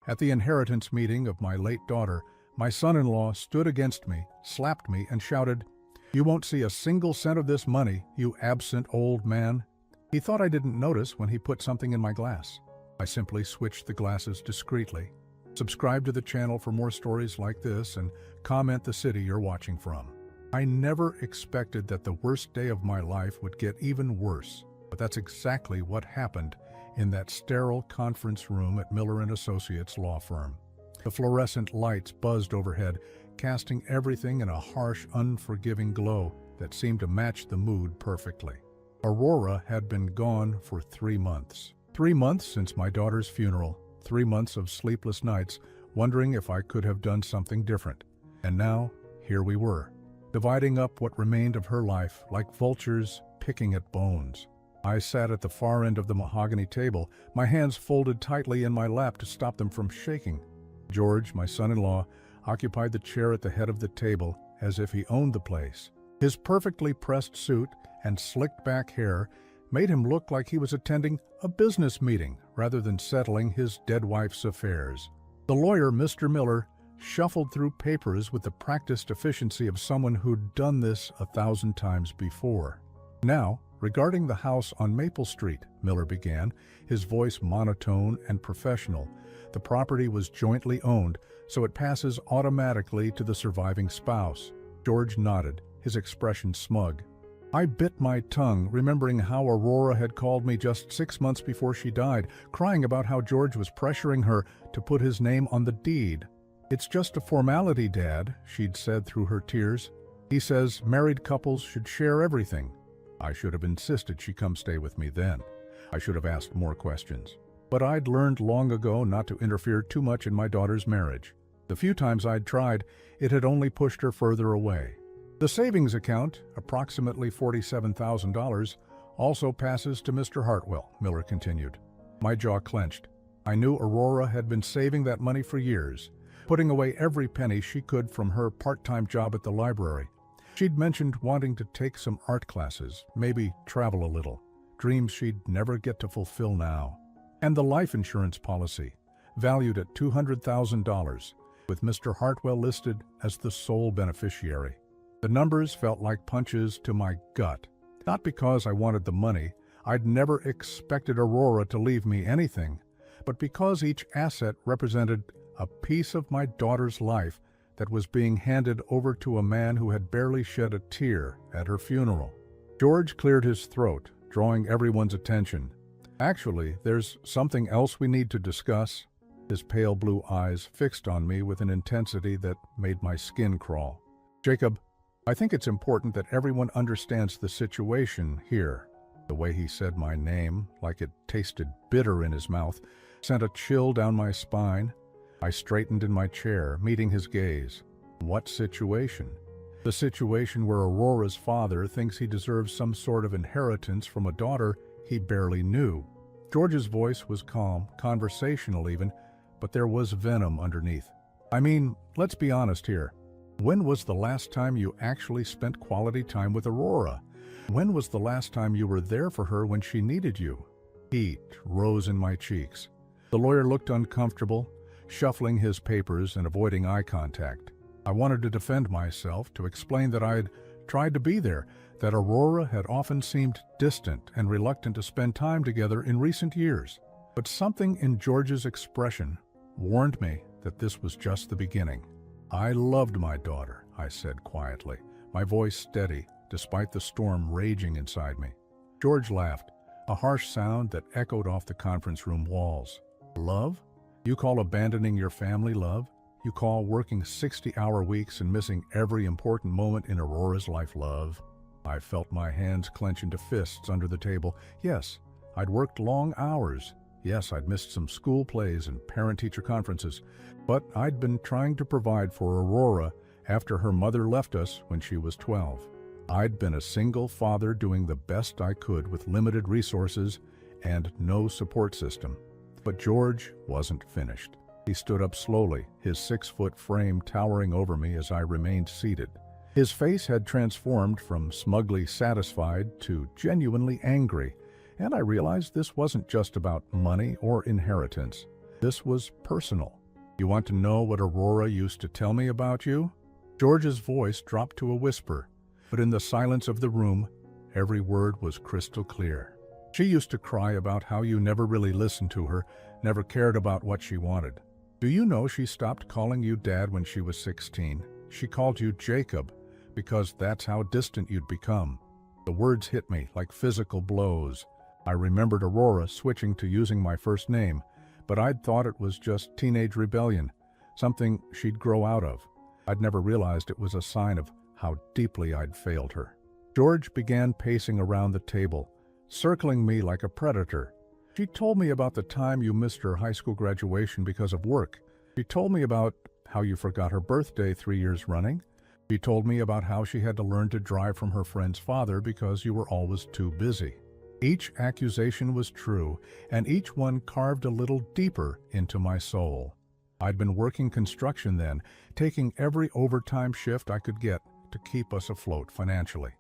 At the inheritance meeting of my late daughter, my son-in-law stood against me, slapped me, and shouted, "You won't see a single cent of this money, you absent old man." He thought I didn't notice when he put something in my glass. I simply switched the glasses discreetly. Subscribe to the channel for more stories like this and comment the city you're watching from. I never expected that the worst day of my life would get even worse, but that's exactly what happened in that sterile conference room at Miller & Associates law firm. The fluorescent lights buzzed overhead, casting everything in a harsh, unforgiving glow that seemed to match the mood perfectly. Aurora had been gone for 3 months. 3 months since my daughter's funeral, 3 months of sleepless nights, wondering if I could have done something different. And now, here we were, dividing up what remained of her life like vultures picking at bones. I sat at the far end of the mahogany table, my hands folded tightly in my lap to stop them from shaking. George, my son-in-law, occupied the chair at the head of the table as if he owned the place. His perfectly pressed suit and slicked-back hair made him look like he was attending a business meeting rather than settling his dead wife's affairs. The lawyer, Mr. Miller, shuffled through papers with the practiced efficiency of someone who'd done this 1,000 times before. Now, regarding the house on Maple Street, Miller began, his voice monotone and professional. The property was jointly owned, so it passes automatically to the surviving spouse. George nodded, his expression smug. I bit my tongue, remembering how Aurora had called me just 6 months before she died, crying about how George was pressuring her to put his name on the deed. "It's just a formality, Dad," she'd said through her tears. "He says married couples should share everything." I should have insisted she come stay with me then. I should have asked more questions. But I'd learned long ago not to interfere too much in my daughter's marriage. The few times I'd tried, it had only pushed her further away. The savings account, approximately $47,000, also passes to Mr. Hartwell, Miller continued. My jaw clenched. I knew Aurora had been saving that money for years, putting away every penny she could from her part-time job at the library. She'd mentioned wanting to take some art classes, maybe travel a little, dreams she'd never get to fulfill now. And the life insurance policy, valued at $200,000, with Mr. Hartwell listed as the sole beneficiary. The numbers felt like punches to my gut. Not because I wanted the money, I'd never expected Aurora to leave me anything, but because each asset represented a piece of my daughter's life that was being handed over to a man who had barely shed a tear at her funeral. George cleared his throat, drawing everyone's attention. "Actually, there's something else we need to discuss." His pale blue eyes fixed on me with an intensity that made my skin crawl. "Jacob, I think it's important that everyone understands the situation here." The way he said my name, like it tasted bitter in his mouth, sent a chill down my spine. I straightened in my chair, meeting his gaze. What situation? The situation where Aurora's father thinks he deserves some sort of inheritance from a daughter he barely knew. George's voice was calm, conversational even, but there was venom underneath. "I mean, let's be honest here. When was the last time you actually spent quality time with Aurora? When was the last time you were there for her when she needed you?" Heat rose in my cheeks. The lawyer looked uncomfortable, shuffling his papers and avoiding eye contact. I wanted to defend myself, to explain that I'd tried to be there, that Aurora had often seemed distant and reluctant to spend time together in recent years. But something in George's expression warned me that this was just the beginning. "I loved my daughter," I said quietly, my voice steady, despite the storm raging inside me. George laughed, a harsh sound that echoed off the conference room walls. "Love? You call abandoning your family love? You call working 60-hour weeks and missing every important moment in Aurora's life love?" I felt my hands clench into fists under the table. Yes, I'd worked long hours. Yes, I'd missed some school plays and parent-teacher conferences. But I'd been trying to provide for Aurora after her mother left us when she was 12. I'd been a single father doing the best I could with limited resources and no support system. But George wasn't finished. He stood up slowly, his 6-foot frame towering over me as I remained seated. His face had transformed from smugly satisfied to genuinely angry, and I realized this wasn't just about money or inheritance. This was personal. You want to know what Aurora used to tell me about you? George's voice dropped to a whisper, but in the silence of the room, every word was crystal clear. She used to cry about how you never really listened to her, never cared about what she wanted. Do you know she stopped calling you Dad when she was 16? She called you Jacob, because that's how distant you'd become. The words hit me like physical blows. I remembered Aurora switching to using my first name, but I'd thought it was just teenage rebellion, something she'd grow out of. I'd never realized it was a sign of how deeply I'd failed her. George began pacing around the table, circling me like a predator. She told me about the time you missed her high school graduation because of work. She told me about how you forgot her birthday 3 years running. She told me about how she had to learn to drive from her friend's father because you were always too busy. Each accusation was true, and each one carved a little deeper into my soul. I'd been working construction then, taking every overtime shift I could get to keep us afloat financially.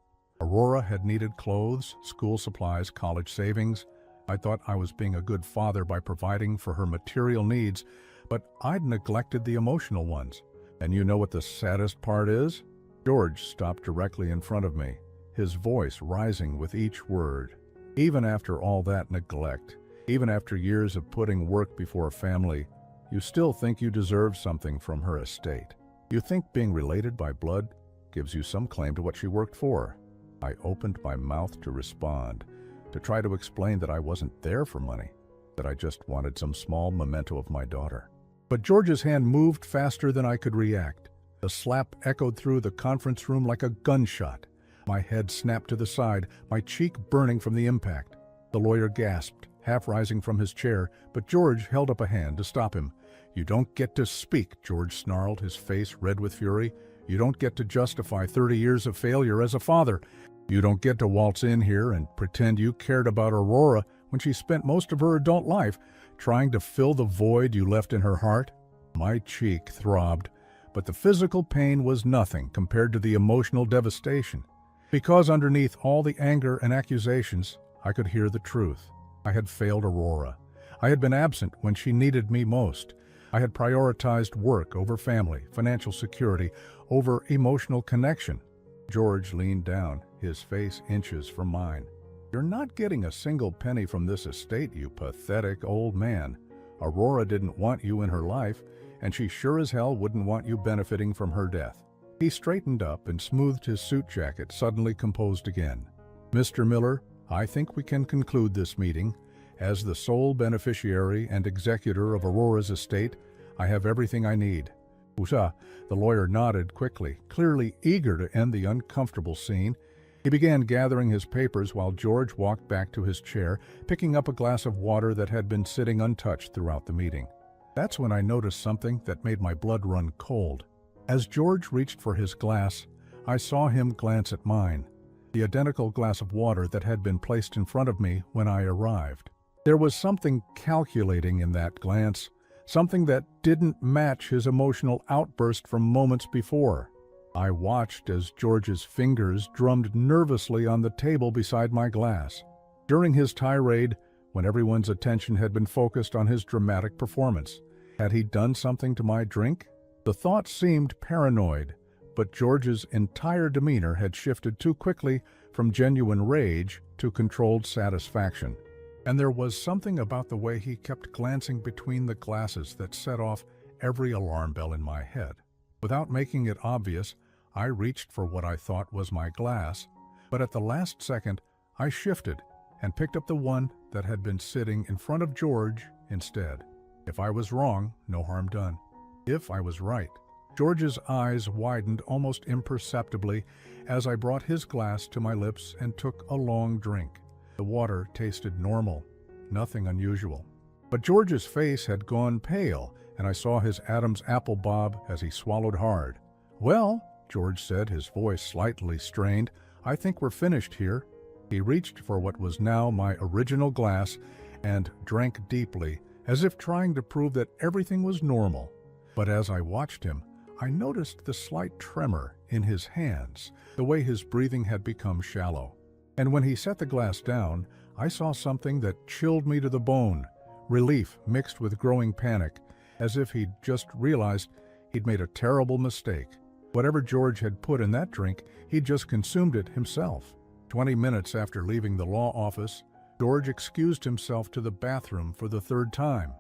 Aurora had needed clothes, school supplies, college savings. I thought I was being a good father by providing for her material needs, but I'd neglected the emotional ones. And you know what the saddest part is? George stopped directly in front of me, his voice rising with each word. Even after all that neglect, even after years of putting work before family, you still think you deserve something from her estate. You think being related by blood gives you some claim to what she worked for. I opened my mouth to respond, to try to explain that I wasn't there for money, that I just wanted some small memento of my daughter. But George's hand moved faster than I could react. The slap echoed through the conference room like a gunshot. My head snapped to the side, my cheek burning from the impact. The lawyer gasped, half rising from his chair, but George held up a hand to stop him. "You don't get to speak," George snarled, his face red with fury. "You don't get to justify 30 years of failure as a father. You don't get to waltz in here and pretend you cared about Aurora when she spent most of her adult life trying to fill the void you left in her heart." My cheek throbbed, but the physical pain was nothing compared to the emotional devastation. Because underneath all the anger and accusations, I could hear the truth. I had failed Aurora. I had been absent when she needed me most. I had prioritized work over family, financial security, over emotional connection. George leaned down, his face inches from mine. "You're not getting a single penny from this estate, you pathetic old man. Aurora didn't want you in her life, and she sure as hell wouldn't want you benefiting from her death." He straightened up and smoothed his suit jacket, suddenly composed again. "Mr. Miller, I think we can conclude this meeting. As the sole beneficiary and executor of Aurora's estate, I have everything I need." "Usa," the lawyer nodded quickly, clearly eager to end the uncomfortable scene. He began gathering his papers while George walked back to his chair, picking up a glass of water that had been sitting untouched throughout the meeting. That's when I noticed something that made my blood run cold. As George reached for his glass, I saw him glance at mine, the identical glass of water that had been placed in front of me when I arrived. There was something calculating in that glance, something that didn't match his emotional outburst from moments before. I watched as George's fingers drummed nervously on the table beside my glass. During his tirade, when everyone's attention had been focused on his dramatic performance, had he done something to my drink? The thought seemed paranoid, but George's entire demeanor had shifted too quickly from genuine rage to controlled satisfaction. And there was something about the way he kept glancing between the glasses that set off every alarm bell in my head. Without making it obvious, I reached for what I thought was my glass, but at the last second, I shifted and picked up the one that had been sitting in front of George instead. If I was wrong, no harm done. If I was right. George's eyes widened almost imperceptibly as I brought his glass to my lips and took a long drink. The water tasted normal, nothing unusual. But George's face had gone pale, and I saw his Adam's apple bob as he swallowed hard. "Well," George said, his voice slightly strained, "I think we're finished here." He reached for what was now my original glass and drank deeply, as if trying to prove that everything was normal. But as I watched him, I noticed the slight tremor in his hands, the way his breathing had become shallow. And when he set the glass down, I saw something that chilled me to the bone, relief mixed with growing panic, as if he'd just realized he'd made a terrible mistake. Whatever George had put in that drink, he'd just consumed it himself. 20 minutes after leaving the law office, George excused himself to the bathroom for the third time.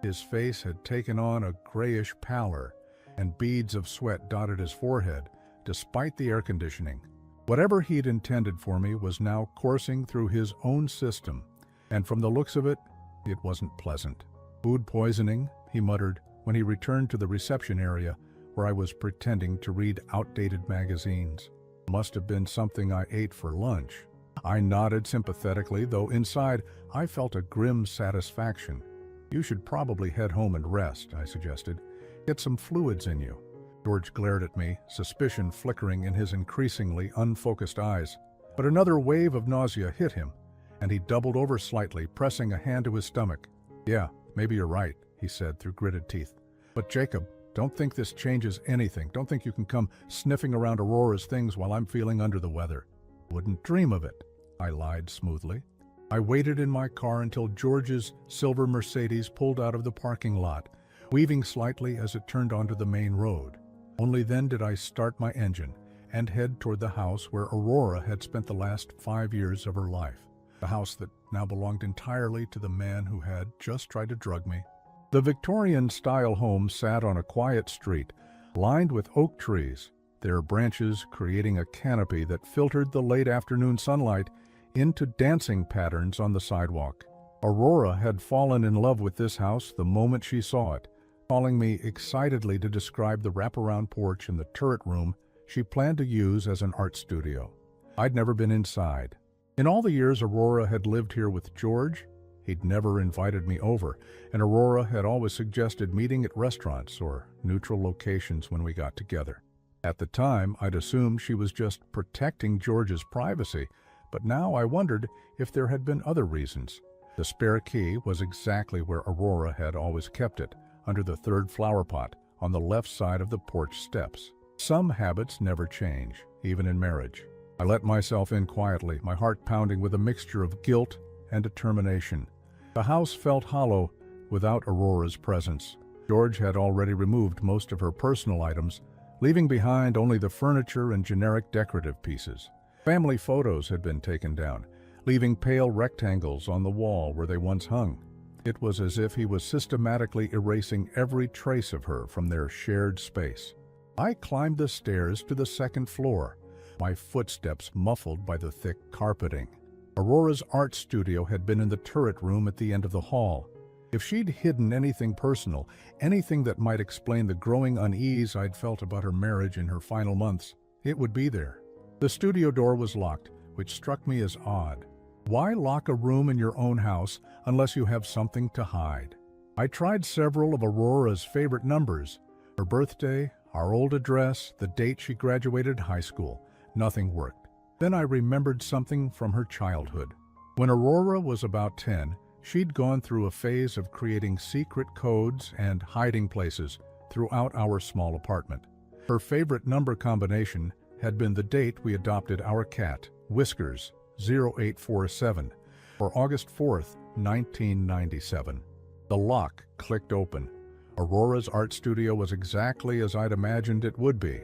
His face had taken on a grayish pallor, and beads of sweat dotted his forehead, despite the air conditioning. Whatever he'd intended for me was now coursing through his own system, and from the looks of it, it wasn't pleasant. "Food poisoning," he muttered when he returned to the reception area where I was pretending to read outdated magazines. "Must have been something I ate for lunch." I nodded sympathetically, though inside I felt a grim satisfaction. "You should probably head home and rest," I suggested. "Get some fluids in you." George glared at me, suspicion flickering in his increasingly unfocused eyes. But another wave of nausea hit him, and he doubled over slightly, pressing a hand to his stomach. "Yeah, maybe you're right," he said through gritted teeth. "But Jacob, don't think this changes anything. Don't think you can come sniffing around Aurora's things while I'm feeling under the weather." "Wouldn't dream of it," I lied smoothly. I waited in my car until George's silver Mercedes pulled out of the parking lot, weaving slightly as it turned onto the main road. Only then did I start my engine and head toward the house where Aurora had spent the last 5 years of her life, the house that now belonged entirely to the man who had just tried to drug me. The Victorian-style home sat on a quiet street, lined with oak trees, their branches creating a canopy that filtered the late afternoon sunlight into dancing patterns on the sidewalk. Aurora had fallen in love with this house the moment she saw it, calling me excitedly to describe the wraparound porch in the turret room she planned to use as an art studio. I'd never been inside. In all the years Aurora had lived here with George, he'd never invited me over, and Aurora had always suggested meeting at restaurants or neutral locations when we got together. At the time, I'd assumed she was just protecting George's privacy, but now I wondered if there had been other reasons. The spare key was exactly where Aurora had always kept it, under the third flower pot on the left side of the porch steps. Some habits never change, even in marriage. I let myself in quietly, my heart pounding with a mixture of guilt and determination. The house felt hollow without Aurora's presence. George had already removed most of her personal items, leaving behind only the furniture and generic decorative pieces. Family photos had been taken down, leaving pale rectangles on the wall where they once hung. It was as if he was systematically erasing every trace of her from their shared space. I climbed the stairs to the second floor, my footsteps muffled by the thick carpeting. Aurora's art studio had been in the turret room at the end of the hall. If she'd hidden anything personal, anything that might explain the growing unease I'd felt about her marriage in her final months, it would be there. The studio door was locked, which struck me as odd. Why lock a room in your own house unless you have something to hide? I tried several of Aurora's favorite numbers, her birthday, our old address, the date she graduated high school. Nothing worked. Then I remembered something from her childhood. When Aurora was about 10, she'd gone through a phase of creating secret codes and hiding places throughout our small apartment. Her favorite number combination had been the date we adopted our cat, Whiskers, 0847, for August 4th, 1997. The lock clicked open. Aurora's art studio was exactly as I'd imagined it would be.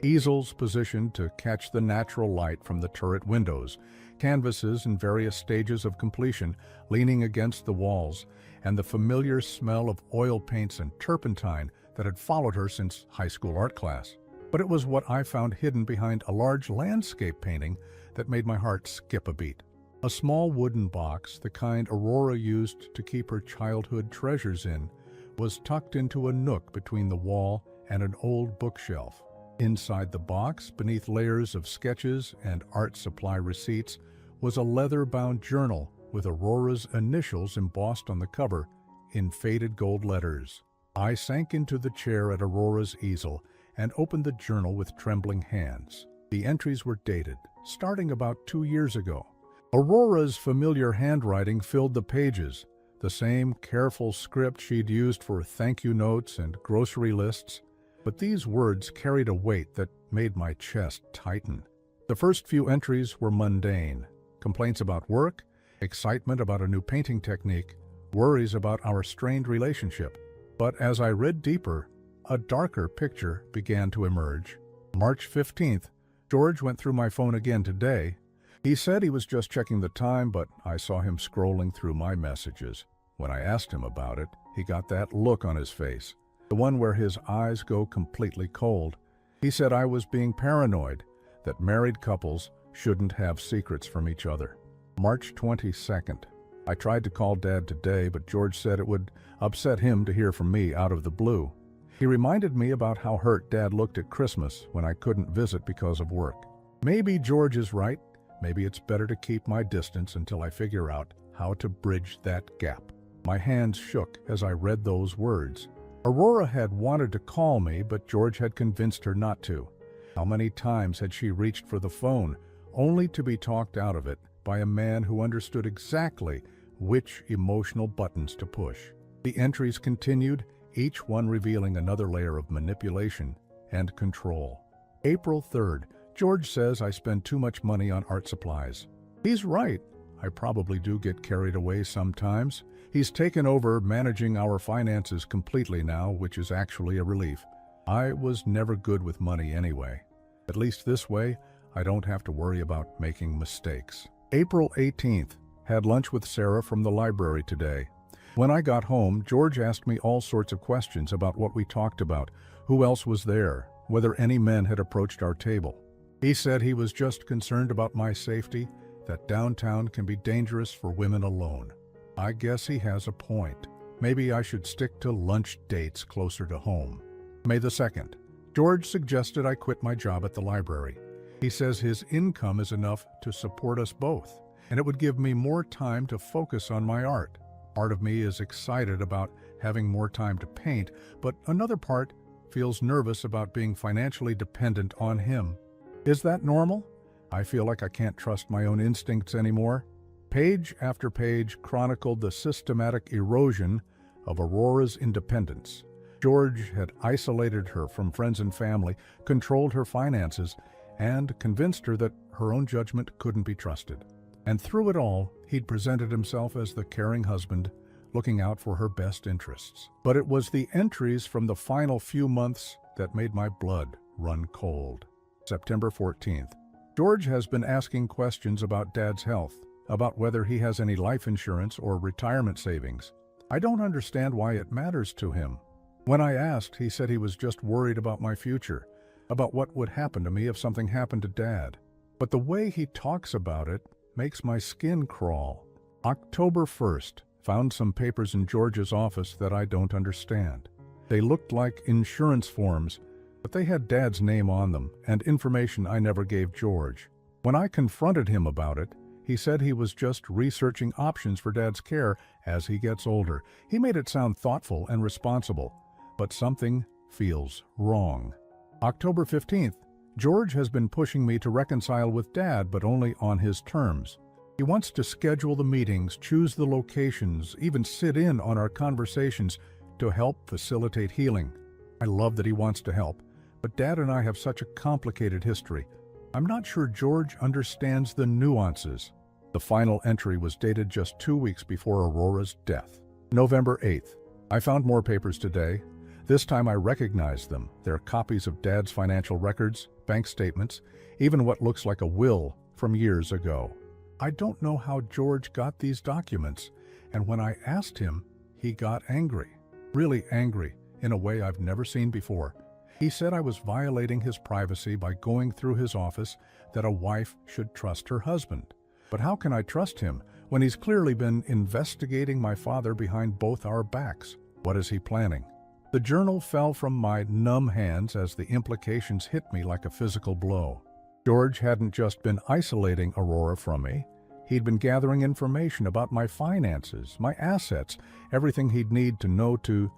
Easels positioned to catch the natural light from the turret windows, canvases in various stages of completion leaning against the walls, and the familiar smell of oil paints and turpentine that had followed her since high school art class. But it was what I found hidden behind a large landscape painting that made my heart skip a beat. A small wooden box, the kind Aurora used to keep her childhood treasures in, was tucked into a nook between the wall and an old bookshelf. Inside the box, beneath layers of sketches and art supply receipts, was a leather-bound journal with Aurora's initials embossed on the cover in faded gold letters. I sank into the chair at Aurora's easel and opened the journal with trembling hands. The entries were dated, starting about 2 years ago. Aurora's familiar handwriting filled the pages, the same careful script she'd used for thank you notes and grocery lists. But these words carried a weight that made my chest tighten. The first few entries were mundane. Complaints about work, excitement about a new painting technique, worries about our strained relationship. But as I read deeper, a darker picture began to emerge. March 15th, George went through my phone again today. He said he was just checking the time, but I saw him scrolling through my messages. When I asked him about it, he got that look on his face, the one where his eyes go completely cold. He said I was being paranoid, that married couples shouldn't have secrets from each other. March 22nd. I tried to call Dad today, but George said it would upset him to hear from me out of the blue. He reminded me about how hurt Dad looked at Christmas when I couldn't visit because of work. Maybe George is right. Maybe it's better to keep my distance until I figure out how to bridge that gap. My hands shook as I read those words. Aurora had wanted to call me, but George had convinced her not to. How many times had she reached for the phone, only to be talked out of it by a man who understood exactly which emotional buttons to push? The entries continued, each one revealing another layer of manipulation and control. April 3rd. George says I spend too much money on art supplies. He's right. I probably do get carried away sometimes. He's taken over managing our finances completely now, which is actually a relief. I was never good with money anyway. At least this way, I don't have to worry about making mistakes. April 18th. Had lunch with Sarah from the library today. When I got home, George asked me all sorts of questions about what we talked about, who else was there, whether any men had approached our table. He said he was just concerned about my safety, that downtown can be dangerous for women alone. I guess he has a point. Maybe I should stick to lunch dates closer to home. May the 2nd. George suggested I quit my job at the library. He says his income is enough to support us both, and it would give me more time to focus on my art. Part of me is excited about having more time to paint, but another part feels nervous about being financially dependent on him. Is that normal? I feel like I can't trust my own instincts anymore. Page after page chronicled the systematic erosion of Aurora's independence. George had isolated her from friends and family, controlled her finances, and convinced her that her own judgment couldn't be trusted. And through it all, he'd presented himself as the caring husband, looking out for her best interests. But it was the entries from the final few months that made my blood run cold. September 14th. George has been asking questions about Dad's health, about whether he has any life insurance or retirement savings. I don't understand why it matters to him. When I asked, he said he was just worried about my future, about what would happen to me if something happened to Dad. But the way he talks about it makes my skin crawl. October 1st. Found some papers in George's office that I don't understand. They looked like insurance forms, but they had Dad's name on them and information I never gave George. When I confronted him about it, he said he was just researching options for Dad's care as he gets older. He made it sound thoughtful and responsible, but something feels wrong. October 15th. George has been pushing me to reconcile with Dad, but only on his terms. He wants to schedule the meetings, choose the locations, even sit in on our conversations to help facilitate healing. I love that he wants to help, but Dad and I have such a complicated history. I'm not sure George understands the nuances. The final entry was dated just 2 weeks before Aurora's death. November 8th. I found more papers today. This time I recognized them. They're copies of Dad's financial records, bank statements, even what looks like a will from years ago. I don't know how George got these documents, and when I asked him, he got angry. Really angry, in a way I've never seen before. He said I was violating his privacy by going through his office, that a wife should trust her husband. But how can I trust him when he's clearly been investigating my father behind both our backs? What is he planning? The journal fell from my numb hands as the implications hit me like a physical blow. George hadn't just been isolating Aurora from me. He'd been gathering information about my finances, my assets, everything he'd need to know to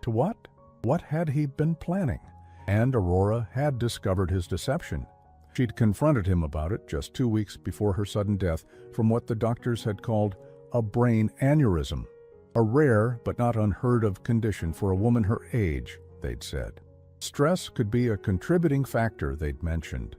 what? What had he been planning? And Aurora had discovered his deception. She'd confronted him about it just 2 weeks before her sudden death from what the doctors had called a brain aneurysm. A rare but not unheard of condition for a woman her age, they'd said. Stress could be a contributing factor, they'd mentioned.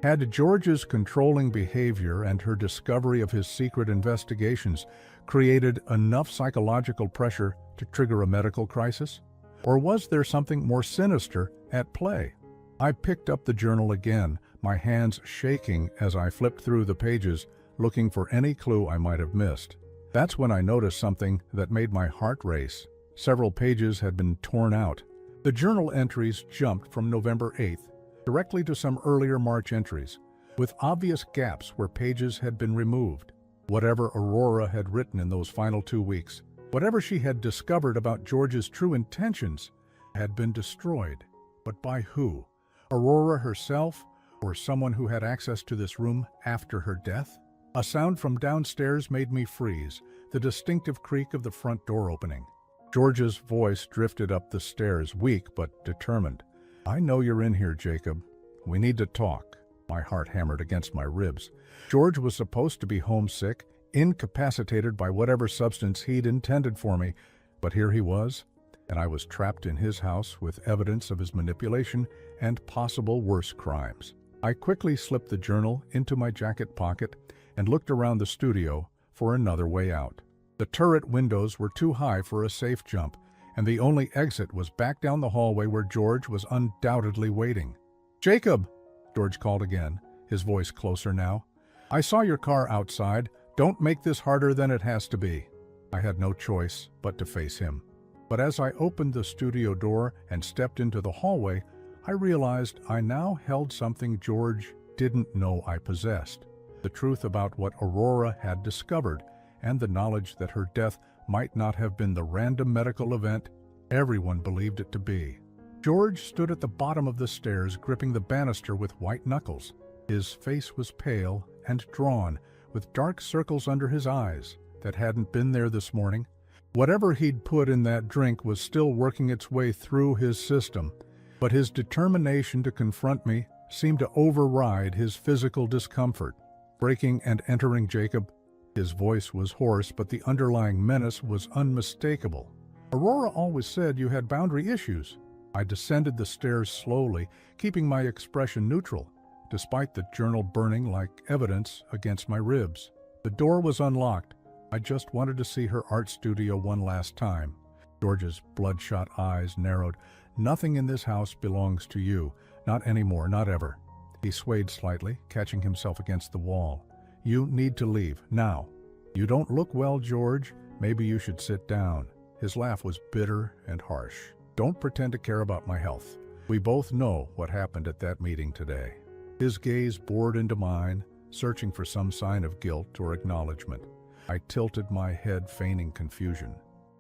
Had George's controlling behavior and her discovery of his secret investigations created enough psychological pressure to trigger a medical crisis? Or was there something more sinister at play? I picked up the journal again, my hands shaking as I flipped through the pages, looking for any clue I might have missed. That's when I noticed something that made my heart race. Several pages had been torn out. The journal entries jumped from November 8th directly to some earlier March entries, with obvious gaps where pages had been removed. Whatever Aurora had written in those final 2 weeks, whatever she had discovered about George's true intentions, had been destroyed. But by who? Aurora herself, or someone who had access to this room after her death? A sound from downstairs made me freeze, the distinctive creak of the front door opening. George's voice drifted up the stairs, weak but determined. "I know you're in here, Jacob. We need to talk." My heart hammered against my ribs. George was supposed to be homesick, incapacitated by whatever substance he'd intended for me, but here he was, and I was trapped in his house with evidence of his manipulation and possible worse crimes. I quickly slipped the journal into my jacket pocket and looked around the studio for another way out. The turret windows were too high for a safe jump, and the only exit was back down the hallway where George was undoubtedly waiting. "Jacob!" George called again, his voice closer now. "I saw your car outside. Don't make this harder than it has to be." I had no choice but to face him. But as I opened the studio door and stepped into the hallway, I realized I now held something George didn't know I possessed. The truth about what Aurora had discovered, and the knowledge that her death might not have been the random medical event everyone believed it to be. George stood at the bottom of the stairs, gripping the banister with white knuckles. His face was pale and drawn, with dark circles under his eyes that hadn't been there this morning. Whatever he'd put in that drink was still working its way through his system, but his determination to confront me seemed to override his physical discomfort. Breaking and entering Jacob, his voice was hoarse, but the underlying menace was unmistakable. "Aurora always said you had boundary issues." I descended the stairs slowly, keeping my expression neutral, despite the journal burning like evidence against my ribs. The door was unlocked. I just wanted to see her art studio one last time. George's bloodshot eyes narrowed. "Nothing in this house belongs to you. Not anymore, not ever." He swayed slightly, catching himself against the wall. "You need to leave, now." "You don't look well, George. Maybe you should sit down." His laugh was bitter and harsh. "Don't pretend to care about my health. We both know what happened at that meeting today." His gaze bored into mine, searching for some sign of guilt or acknowledgement. I tilted my head, feigning confusion.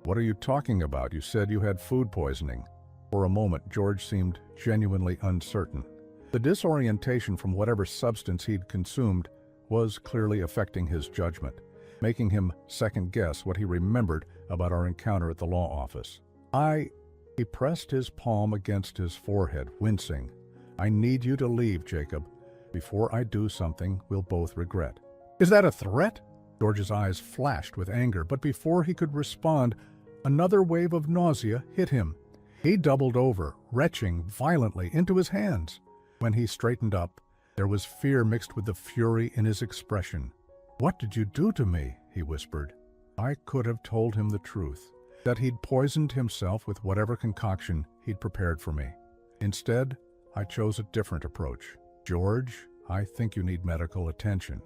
"What are you talking about? You said you had food poisoning." For a moment, George seemed genuinely uncertain. The disorientation from whatever substance he'd consumed was clearly affecting his judgment, making him second-guess what he remembered about our encounter at the law office. He pressed his palm against his forehead, wincing. "I need you to leave, Jacob, before I do something we'll both regret." "Is that a threat?" George's eyes flashed with anger, but before he could respond, another wave of nausea hit him. He doubled over, retching violently into his hands. When he straightened up, there was fear mixed with the fury in his expression. "What did you do to me?" he whispered. I could have told him the truth, that he'd poisoned himself with whatever concoction he'd prepared for me. Instead, I chose a different approach. "George, I think you need medical attention.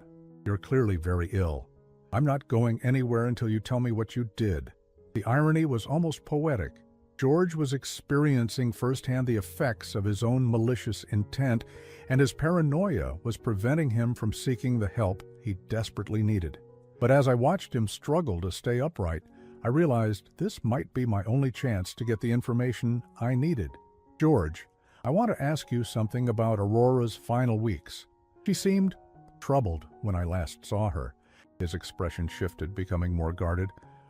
You're clearly very ill. I'm not going anywhere until you tell me what you did." The irony was almost poetic. George was experiencing firsthand the effects of his own malicious intent, and his paranoia was preventing him from seeking the help he desperately needed. But as I watched him struggle to stay upright, I realized this might be my only chance to get the information I needed. "George, I want to ask you something about Aurora's final weeks." She seemed troubled when I last saw her. His expression shifted, becoming more guarded.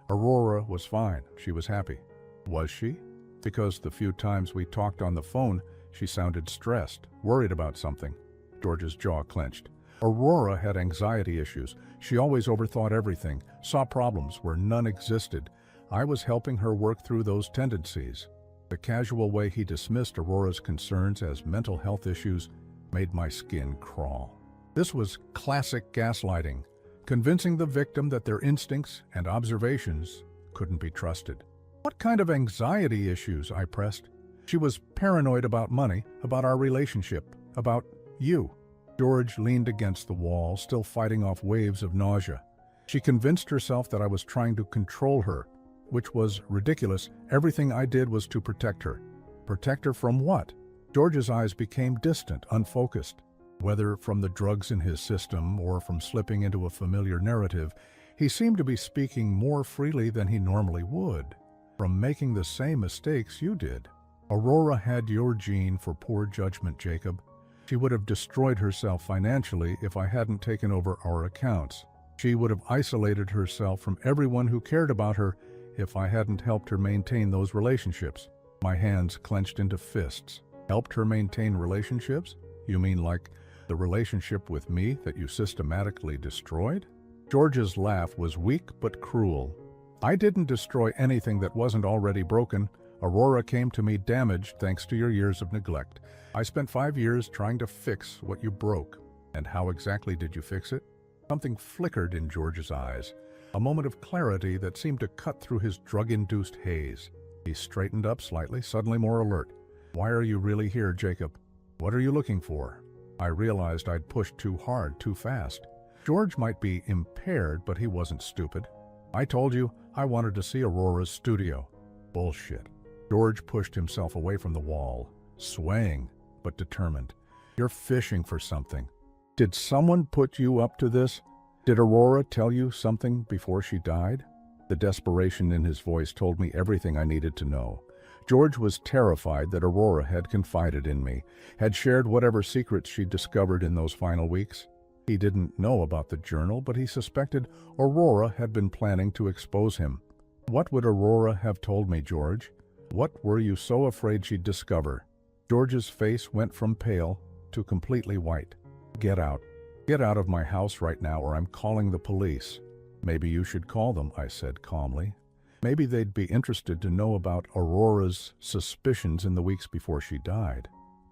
"Aurora was fine. She was happy." "Was she?" Because the few times we talked on the phone, she sounded stressed, worried about something. George's jaw clenched. "Aurora had anxiety issues. She always overthought everything, saw problems where none existed. I was helping her work through those tendencies." The casual way he dismissed Aurora's concerns as mental health issues made my skin crawl. This was classic gaslighting, convincing the victim that their instincts and observations couldn't be trusted. What kind of anxiety issues? I pressed. She was paranoid about money, about our relationship, about you. George leaned against the wall, still fighting off waves of nausea. She convinced herself that I was trying to control her, which was ridiculous. Everything I did was to protect her. Protect her from what? George's eyes became distant, unfocused. Whether from the drugs in his system or from slipping into a familiar narrative, he seemed to be speaking more freely than he normally would. From making the same mistakes you did. Aurora had your gene for poor judgment, Jacob. She would have destroyed herself financially if I hadn't taken over our accounts. She would have isolated herself from everyone who cared about her if I hadn't helped her maintain those relationships. My hands clenched into fists. Helped her maintain relationships? You mean like the relationship with me that you systematically destroyed? George's laugh was weak but cruel. I didn't destroy anything that wasn't already broken. Aurora came to me damaged thanks to your years of neglect. I spent 5 years trying to fix what you broke. And how exactly did you fix it? Something flickered in George's eyes, a moment of clarity that seemed to cut through his drug-induced haze. He straightened up slightly, suddenly more alert. Why are you really here, Jacob? What are you looking for? I realized I'd pushed too hard, too fast. George might be impaired, but he wasn't stupid. I told you I wanted to see Aurora's studio. Bullshit. George pushed himself away from the wall, swaying but determined. You're fishing for something. Did someone put you up to this? Did Aurora tell you something before she died? The desperation in his voice told me everything I needed to know. George was terrified that Aurora had confided in me, had shared whatever secrets she'd discovered in those final weeks. He didn't know about the journal, but he suspected Aurora had been planning to expose him. What would Aurora have told me, George? What were you so afraid she'd discover? George's face went from pale to completely white. Get out. Get out of my house right now or I'm calling the police. Maybe you should call them, I said calmly. Maybe they'd be interested to know about Aurora's suspicions in the weeks before she died.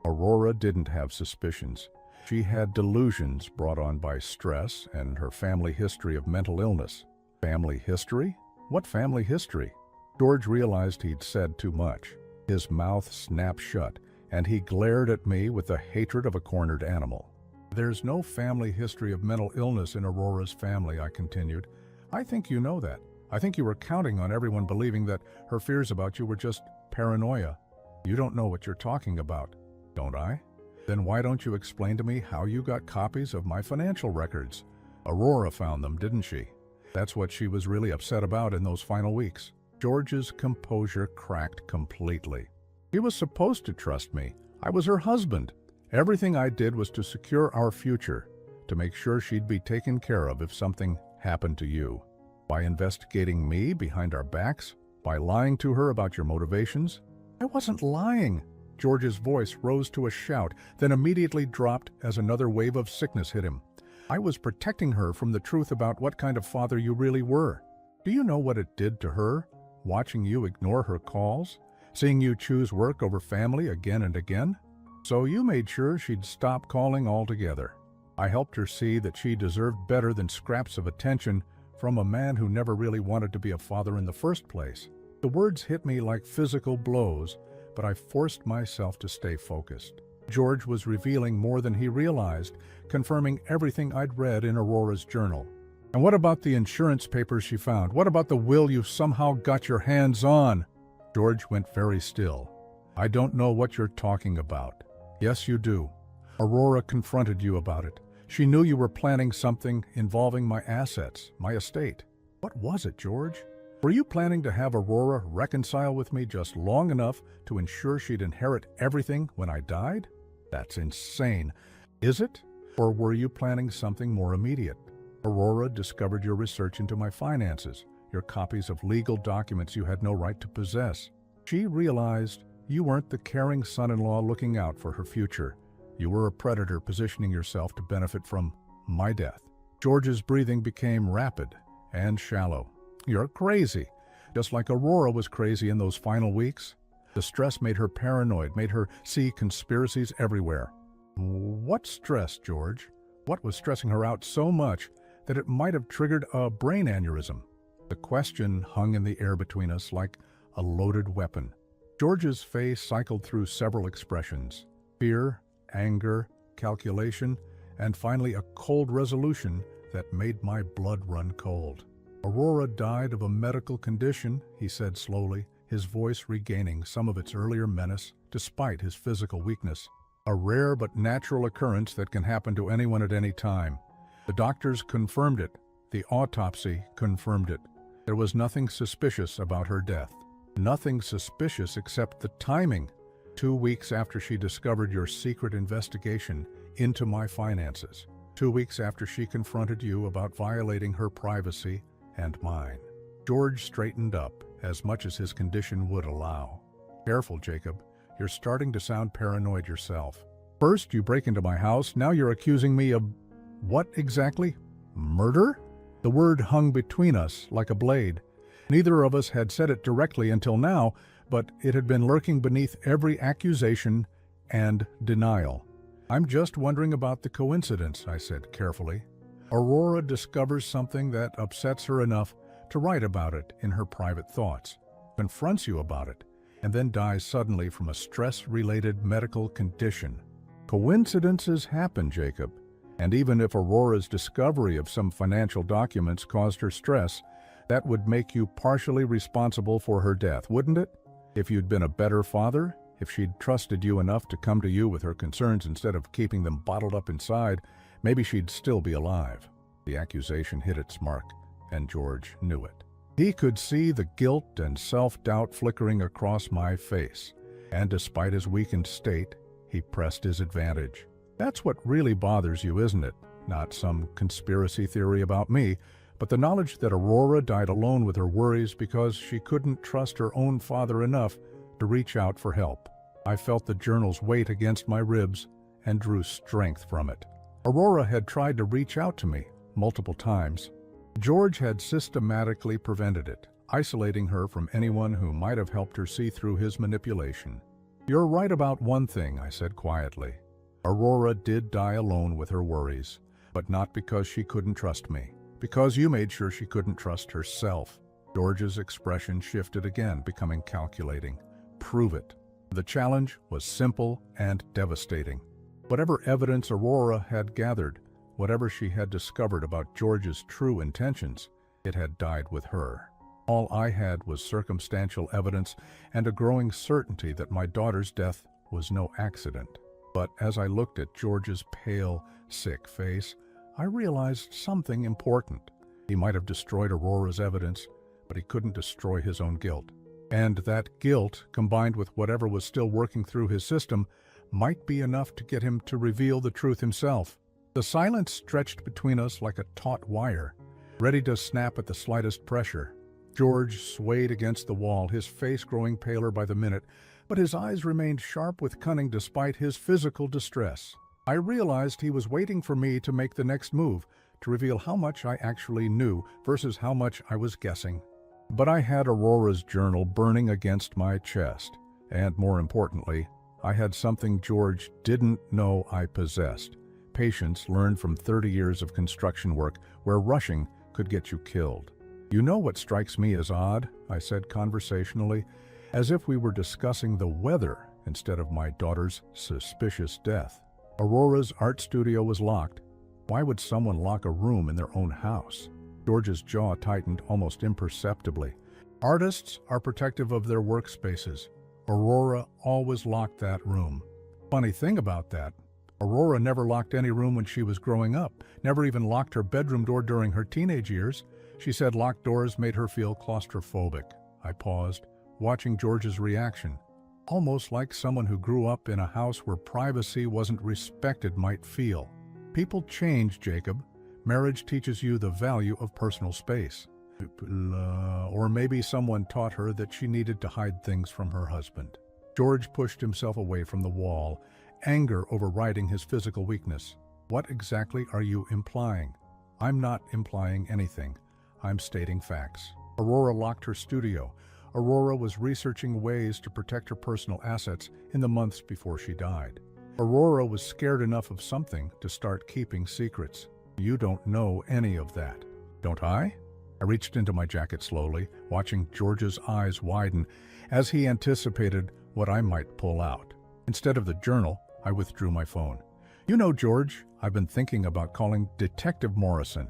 Aurora didn't have suspicions. She had delusions brought on by stress and her family history of mental illness. Family history? What family history? George realized he'd said too much. His mouth snapped shut, and he glared at me with the hatred of a cornered animal. There's no family history of mental illness in Aurora's family, I continued. I think you know that. I think you were counting on everyone believing that her fears about you were just paranoia. You don't know what you're talking about, don't I? Then why don't you explain to me how you got copies of my financial records? Aurora found them, didn't she? That's what she was really upset about in those final weeks. George's composure cracked completely. He was supposed to trust me. I was her husband. Everything I did was to secure our future, to make sure she'd be taken care of if something happened to you. By investigating me behind our backs, by lying to her about your motivations. I wasn't lying. George's voice rose to a shout, then immediately dropped as another wave of sickness hit him. I was protecting her from the truth about what kind of father you really were. Do you know what it did to her, watching you ignore her calls, seeing you choose work over family again and again? So you made sure she'd stop calling altogether. I helped her see that she deserved better than scraps of attention from a man who never really wanted to be a father in the first place. The words hit me like physical blows, but I forced myself to stay focused. George was revealing more than he realized, confirming everything I'd read in Aurora's journal. And what about the insurance papers she found? What about the will you somehow got your hands on? George went very still. I don't know what you're talking about. Yes, you do. Aurora confronted you about it. She knew you were planning something involving my assets, my estate. What was it, George? Were you planning to have Aurora reconcile with me just long enough to ensure she'd inherit everything when I died? That's insane. Is it? Or were you planning something more immediate? Aurora discovered your research into my finances, your copies of legal documents you had no right to possess. She realized you weren't the caring son-in-law looking out for her future. You were a predator positioning yourself to benefit from my death. George's breathing became rapid and shallow. You're crazy, just like Aurora was crazy in those final weeks. The stress made her paranoid, made her see conspiracies everywhere. What stress, George? What was stressing her out so much that it might have triggered a brain aneurysm? The question hung in the air between us like a loaded weapon. George's face cycled through several expressions: fear, anger, calculation, and finally a cold resolution that made my blood run cold. Aurora died of a medical condition, he said slowly, his voice regaining some of its earlier menace despite his physical weakness. A rare but natural occurrence that can happen to anyone at any time. The doctors confirmed it. The autopsy confirmed it. There was nothing suspicious about her death. Nothing suspicious except the timing. 2 weeks after she discovered your secret investigation into my finances. 2 weeks after she confronted you about violating her privacy and mine. George straightened up as much as his condition would allow. Careful, Jacob. You're starting to sound paranoid yourself. First, you break into my house. Now you're accusing me of what exactly? Murder? The word hung between us like a blade. Neither of us had said it directly until now, but it had been lurking beneath every accusation and denial. I'm just wondering about the coincidence, I said carefully. Aurora discovers something that upsets her enough to write about it in her private thoughts, confronts you about it, and then dies suddenly from a stress-related medical condition. Coincidences happen, Jacob, and even if Aurora's discovery of some financial documents caused her stress, that would make you partially responsible for her death, wouldn't it? If you'd been a better father, if she'd trusted you enough to come to you with her concerns instead of keeping them bottled up inside, maybe she'd still be alive. The accusation hit its mark, and George knew it. He could see the guilt and self-doubt flickering across my face, and despite his weakened state, he pressed his advantage. That's what really bothers you, isn't it? Not some conspiracy theory about me, but the knowledge that Aurora died alone with her worries because she couldn't trust her own father enough to reach out for help. I felt the journal's weight against my ribs and drew strength from it. Aurora had tried to reach out to me multiple times. George had systematically prevented it, isolating her from anyone who might have helped her see through his manipulation. You're right about one thing, I said quietly. Aurora did die alone with her worries, but not because she couldn't trust me. Because you made sure she couldn't trust herself. George's expression shifted again, becoming calculating. Prove it. The challenge was simple and devastating. Whatever evidence Aurora had gathered, whatever she had discovered about George's true intentions, it had died with her. All I had was circumstantial evidence and a growing certainty that my daughter's death was no accident. But as I looked at George's pale, sick face, I realized something important. He might have destroyed Aurora's evidence, but he couldn't destroy his own guilt. And that guilt, combined with whatever was still working through his system, might be enough to get him to reveal the truth himself. The silence stretched between us like a taut wire, ready to snap at the slightest pressure. George swayed against the wall, his face growing paler by the minute, but his eyes remained sharp with cunning despite his physical distress. I realized he was waiting for me to make the next move, to reveal how much I actually knew versus how much I was guessing. But I had Aurora's journal burning against my chest, and more importantly, I had something George didn't know I possessed. Patience learned from 30 years of construction work where rushing could get you killed. You know what strikes me as odd, I said conversationally, as if we were discussing the weather instead of my daughter's suspicious death. Aurora's art studio was locked. Why would someone lock a room in their own house? George's jaw tightened almost imperceptibly. Artists are protective of their workspaces. Aurora always locked that room. Funny thing about that, Aurora never locked any room when she was growing up, never even locked her bedroom door during her teenage years. She said locked doors made her feel claustrophobic. I paused, watching George's reaction. Almost like someone who grew up in a house where privacy wasn't respected might feel. People change, Jacob. Marriage teaches you the value of personal space. Or maybe someone taught her that she needed to hide things from her husband. George pushed himself away from the wall, anger overriding his physical weakness. What exactly are you implying? I'm not implying anything. I'm stating facts. Aurora locked her studio. Aurora was researching ways to protect her personal assets in the months before she died. Aurora was scared enough of something to start keeping secrets. You don't know any of that. Don't I? I reached into my jacket slowly, watching George's eyes widen as he anticipated what I might pull out. Instead of the journal, I withdrew my phone. You know, George, I've been thinking about calling Detective Morrison.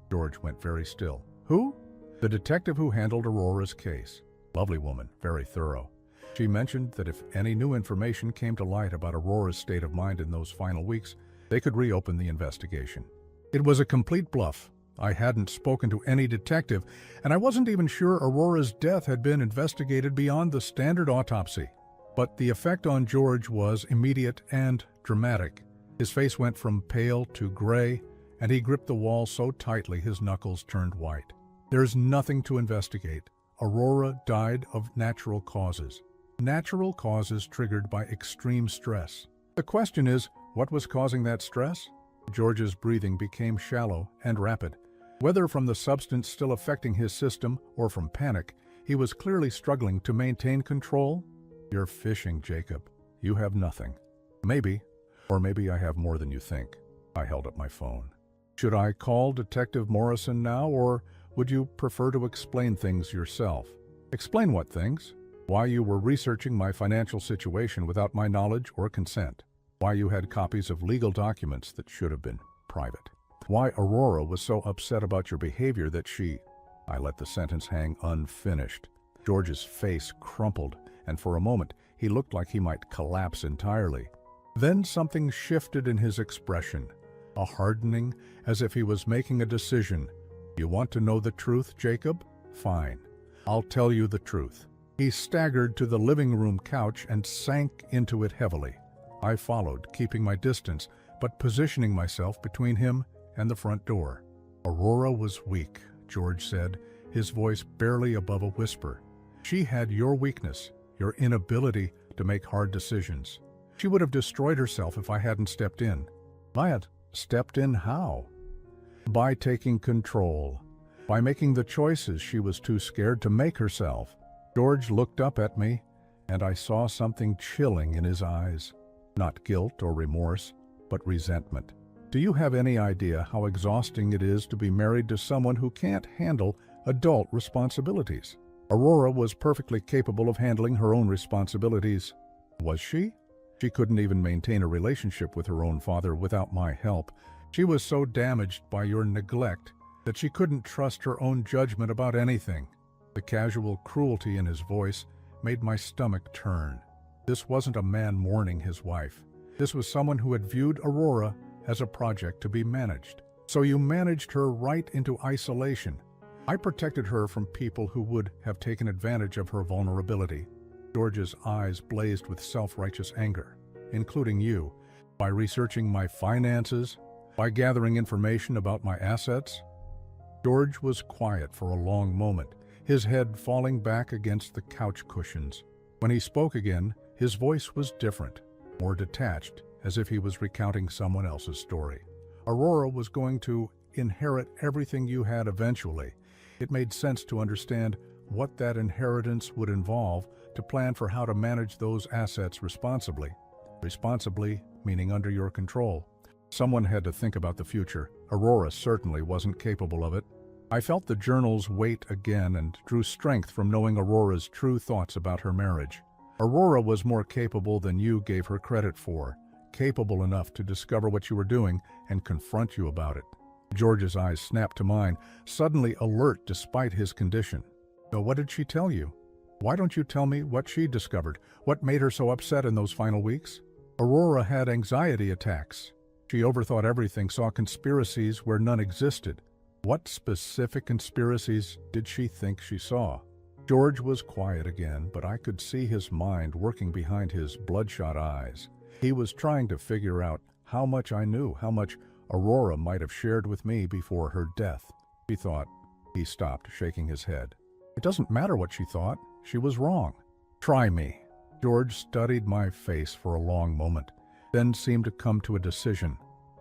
George went very still. Who? The detective who handled Aurora's case. Lovely woman, very thorough. She mentioned that if any new information came to light about Aurora's state of mind in those final weeks, they could reopen the investigation. It was a complete bluff. I hadn't spoken to any detective, and I wasn't even sure Aurora's death had been investigated beyond the standard autopsy. But the effect on George was immediate and dramatic. His face went from pale to gray, and he gripped the wall so tightly his knuckles turned white. There's nothing to investigate. Aurora died of natural causes. Natural causes triggered by extreme stress. The question is, what was causing that stress? George's breathing became shallow and rapid. Whether from the substance still affecting his system or from panic, he was clearly struggling to maintain control. You're fishing, Jacob. You have nothing. Maybe, or maybe I have more than you think. I held up my phone. Should I call Detective Morrison now, or would you prefer to explain things yourself? Explain what things? Why you were researching my financial situation without my knowledge or consent. Why you had copies of legal documents that should have been private. Why Aurora was so upset about your behavior that she... I let the sentence hang unfinished. George's face crumpled, and for a moment he looked like he might collapse entirely. Then something shifted in his expression, a hardening as if he was making a decision. You want to know the truth, Jacob? Fine. I'll tell you the truth. He staggered to the living room couch and sank into it heavily. I followed, keeping my distance, but positioning myself between him and the front door. Aurora was weak, George said, his voice barely above a whisper. She had your weakness, your inability to make hard decisions. She would have destroyed herself if I hadn't stepped in. I had stepped in how? By taking control, by making the choices she was too scared to make herself. George looked up at me, and I saw something chilling in his eyes. Not guilt or remorse, but resentment. Do you have any idea how exhausting it is to be married to someone who can't handle adult responsibilities? Aurora was perfectly capable of handling her own responsibilities. Was she? She couldn't even maintain a relationship with her own father without my help. She was so damaged by your neglect that she couldn't trust her own judgment about anything. The casual cruelty in his voice made my stomach turn. This wasn't a man mourning his wife. This was someone who had viewed Aurora as a project to be managed. So you managed her right into isolation. I protected her from people who would have taken advantage of her vulnerability. George's eyes blazed with self-righteous anger, including you, by researching my finances, by gathering information about my assets. George was quiet for a long moment, his head falling back against the couch cushions. When he spoke again, his voice was different, more detached, as if he was recounting someone else's story. Aurora was going to inherit everything you had eventually. It made sense to understand what that inheritance would involve, to plan for how to manage those assets responsibly. Responsibly meaning under your control. Someone had to think about the future. Aurora certainly wasn't capable of it. I felt the journal's weight again and drew strength from knowing Aurora's true thoughts about her marriage. Aurora was more capable than you gave her credit for, capable enough to discover what you were doing and confront you about it. George's eyes snapped to mine, suddenly alert despite his condition. So what did she tell you? Why don't you tell me what she discovered? What made her so upset in those final weeks? Aurora had anxiety attacks. She overthought everything, saw conspiracies where none existed. What specific conspiracies did she think she saw? George was quiet again, but I could see his mind working behind his bloodshot eyes. He was trying to figure out how much I knew, how much Aurora might have shared with me before her death. She thought. He stopped, shaking his head. It doesn't matter what she thought. She was wrong. Try me. George studied my face for a long moment, then seemed to come to a decision.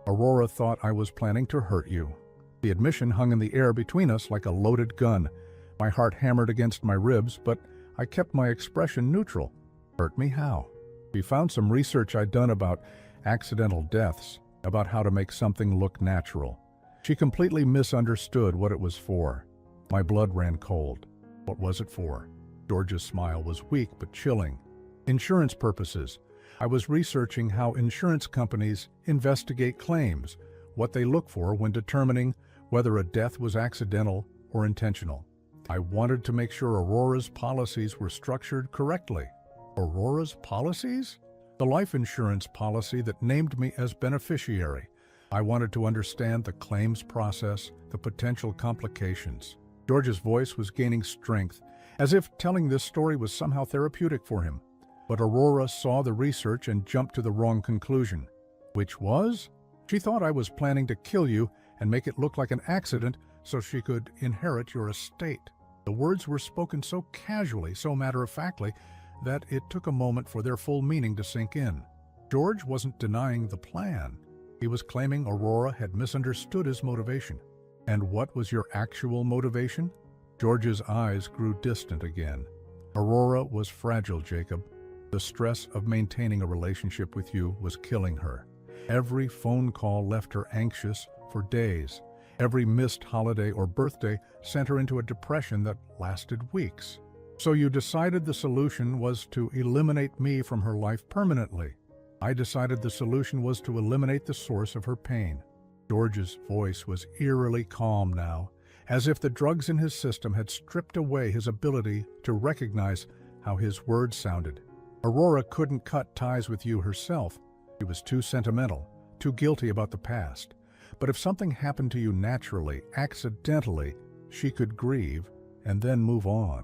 Aurora thought I was planning to hurt you. The admission hung in the air between us like a loaded gun. My heart hammered against my ribs, but I kept my expression neutral. Hurt me how? She found some research I'd done about accidental deaths, about how to make something look natural. She completely misunderstood what it was for. My blood ran cold. What was it for? George's smile was weak but chilling. Insurance purposes. I was researching how insurance companies investigate claims, what they look for when determining whether a death was accidental or intentional. I wanted to make sure Aurora's policies were structured correctly. Aurora's policies? The life insurance policy that named me as beneficiary. I wanted to understand the claims process, the potential complications. George's voice was gaining strength, as if telling this story was somehow therapeutic for him. But Aurora saw the research and jumped to the wrong conclusion. Which was? She thought I was planning to kill you and make it look like an accident so she could inherit your estate. The words were spoken so casually, so matter-of-factly, that it took a moment for their full meaning to sink in. George wasn't denying the plan. He was claiming Aurora had misunderstood his motivation. And what was your actual motivation? George's eyes grew distant again. Aurora was fragile, Jacob. The stress of maintaining a relationship with you was killing her. Every phone call left her anxious for days. Every missed holiday or birthday sent her into a depression that lasted weeks. So you decided the solution was to eliminate me from her life permanently. I decided the solution was to eliminate the source of her pain. George's voice was eerily calm now, as if the drugs in his system had stripped away his ability to recognize how his words sounded. Aurora couldn't cut ties with you herself. She was too sentimental, too guilty about the past. But if something happened to you naturally, accidentally, she could grieve and then move on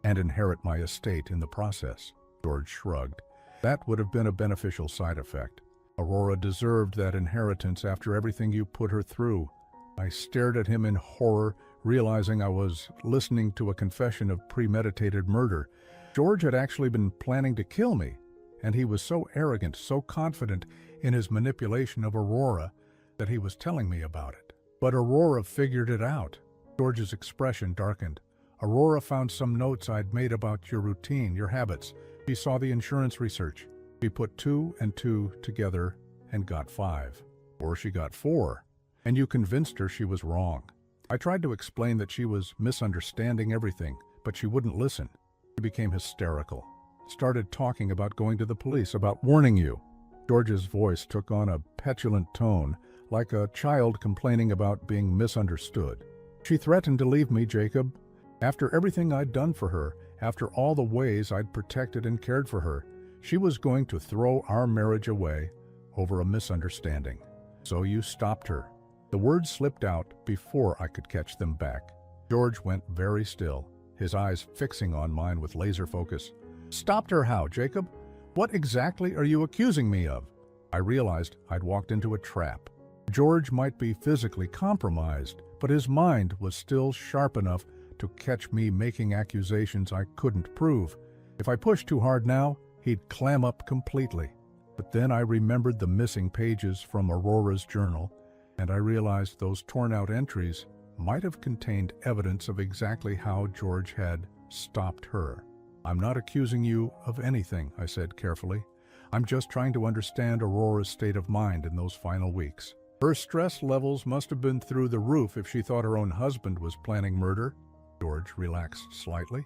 and inherit my estate in the process. George shrugged. That would have been a beneficial side effect. Aurora deserved that inheritance after everything you put her through. I stared at him in horror, realizing I was listening to a confession of premeditated murder. George had actually been planning to kill me, and he was so arrogant, so confident in his manipulation of Aurora that he was telling me about it. But Aurora figured it out. George's expression darkened. Aurora found some notes I'd made about your routine, your habits. She saw the insurance research. She put 2 and 2 together and got 5. Or she got 4. And you convinced her she was wrong. I tried to explain that she was misunderstanding everything, but she wouldn't listen. She became hysterical. Started talking about going to the police, about warning you. George's voice took on a petulant tone, like a child complaining about being misunderstood. She threatened to leave me, Jacob. After everything I'd done for her, after all the ways I'd protected and cared for her, she was going to throw our marriage away over a misunderstanding. So you stopped her. The words slipped out before I could catch them back. George went very still, his eyes fixing on mine with laser focus. Stopped her how, Jacob? What exactly are you accusing me of? I realized I'd walked into a trap. George might be physically compromised, but his mind was still sharp enough to catch me making accusations I couldn't prove. If I pushed too hard now, he'd clam up completely. But then I remembered the missing pages from Aurora's journal, and I realized those torn-out entries might have contained evidence of exactly how George had stopped her. I'm not accusing you of anything, I said carefully. I'm just trying to understand Aurora's state of mind in those final weeks. Her stress levels must have been through the roof if she thought her own husband was planning murder. George relaxed slightly.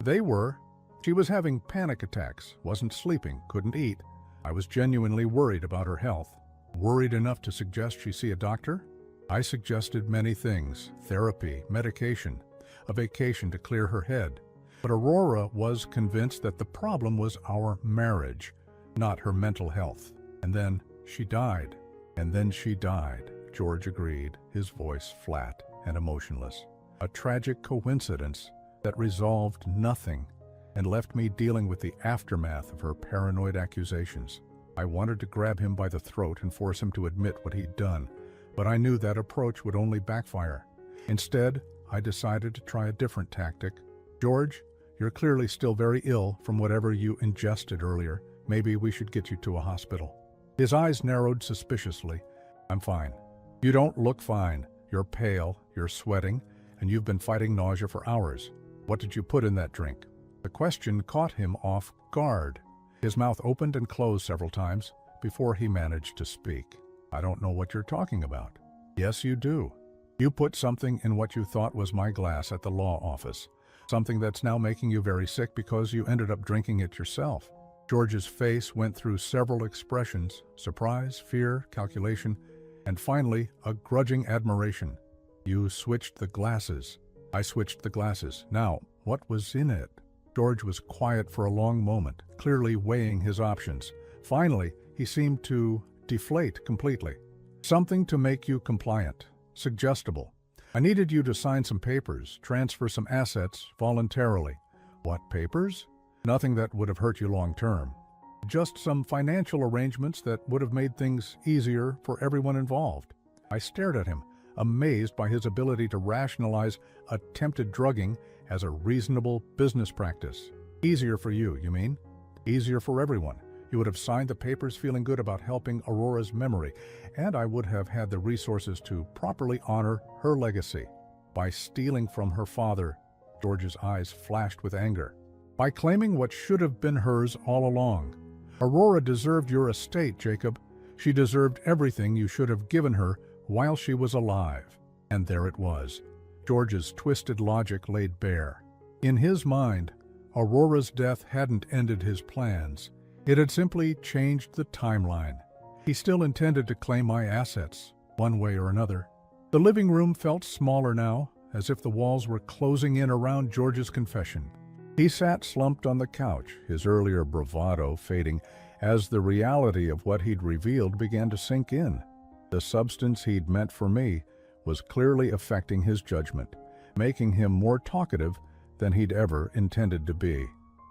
They were. She was having panic attacks, wasn't sleeping, couldn't eat. I was genuinely worried about her health. Worried enough to suggest she see a doctor? I suggested many things: therapy, medication, a vacation to clear her head. But Aurora was convinced that the problem was our marriage, not her mental health. And then she died. And then she died, George agreed, his voice flat and emotionless. A tragic coincidence that resolved nothing and left me dealing with the aftermath of her paranoid accusations. I wanted to grab him by the throat and force him to admit what he'd done, but I knew that approach would only backfire. Instead, I decided to try a different tactic. George, you're clearly still very ill from whatever you ingested earlier. Maybe we should get you to a hospital. His eyes narrowed suspiciously. I'm fine. You don't look fine. You're pale, you're sweating, and you've been fighting nausea for hours. What did you put in that drink? The question caught him off guard. His mouth opened and closed several times, before he managed to speak. I don't know what you're talking about. Yes, you do. You put something in what you thought was my glass at the law office. Something that's now making you very sick because you ended up drinking it yourself. George's face went through several expressions: surprise, fear, calculation, and finally, a grudging admiration. You switched the glasses. I switched the glasses. Now, what was in it? George was quiet for a long moment, clearly weighing his options. Finally, he seemed to deflate completely. Something to make you compliant, suggestible. I needed you to sign some papers, transfer some assets voluntarily. What papers? Nothing that would have hurt you long term. Just some financial arrangements that would have made things easier for everyone involved. I stared at him, amazed by his ability to rationalize attempted drugging as a reasonable business practice. Easier for you, you mean? Easier for everyone. You would have signed the papers feeling good about helping Aurora's memory, and I would have had the resources to properly honor her legacy. By stealing from her father, George's eyes flashed with anger. By claiming what should have been hers all along. Aurora deserved your estate, Jacob. She deserved everything you should have given her while she was alive. And there it was. George's twisted logic laid bare. In his mind, Aurora's death hadn't ended his plans. It had simply changed the timeline. He still intended to claim my assets, one way or another. The living room felt smaller now, as if the walls were closing in around George's confession. He sat slumped on the couch, his earlier bravado fading as the reality of what he'd revealed began to sink in. The substance he'd meant for me was clearly affecting his judgment, making him more talkative than he'd ever intended to be.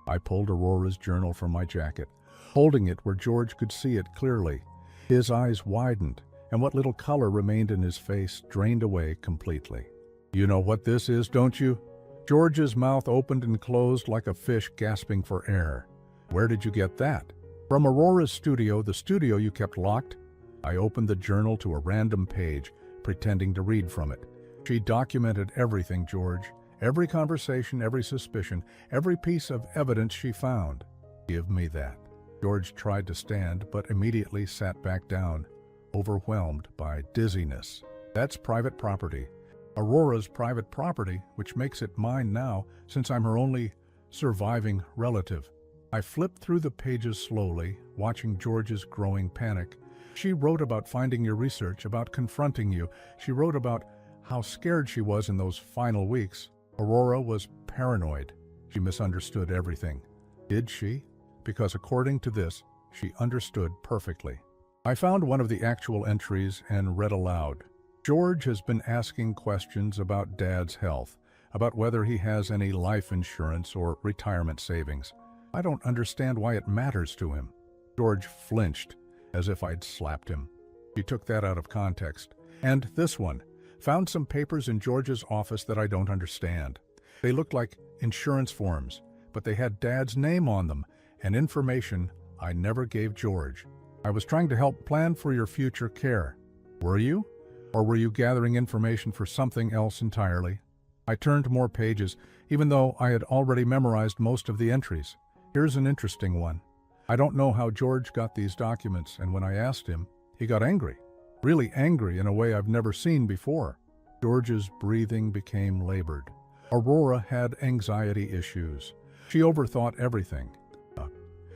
I pulled Aurora's journal from my jacket, holding it where George could see it clearly. His eyes widened, and what little color remained in his face drained away completely. You know what this is, don't you? George's mouth opened and closed like a fish gasping for air. Where did you get that? From Aurora's studio, the studio you kept locked? I opened the journal to a random page, pretending to read from it. She documented everything, George. Every conversation, every suspicion, every piece of evidence she found. Give me that. George tried to stand, but immediately sat back down, overwhelmed by dizziness. That's private property. Aurora's private property, which makes it mine now, since I'm her only surviving relative. I flipped through the pages slowly, watching George's growing panic. She wrote about finding your research, about confronting you. She wrote about how scared she was in those final weeks. Aurora was paranoid. She misunderstood everything. Did she? Because according to this, she understood perfectly. I found one of the actual entries and read aloud. George has been asking questions about Dad's health, about whether he has any life insurance or retirement savings. I don't understand why it matters to him. George flinched, as if I'd slapped him. She took that out of context. And this one, found some papers in George's office that I don't understand. They looked like insurance forms, but they had Dad's name on them and information I never gave George. I was trying to help plan for your future care. Were you? Or were you gathering information for something else entirely? I turned more pages, even though I had already memorized most of the entries. Here's an interesting one. I don't know how George got these documents, and when I asked him, he got angry. Really angry in a way I've never seen before. George's breathing became labored. Aurora had anxiety issues. She overthought everything.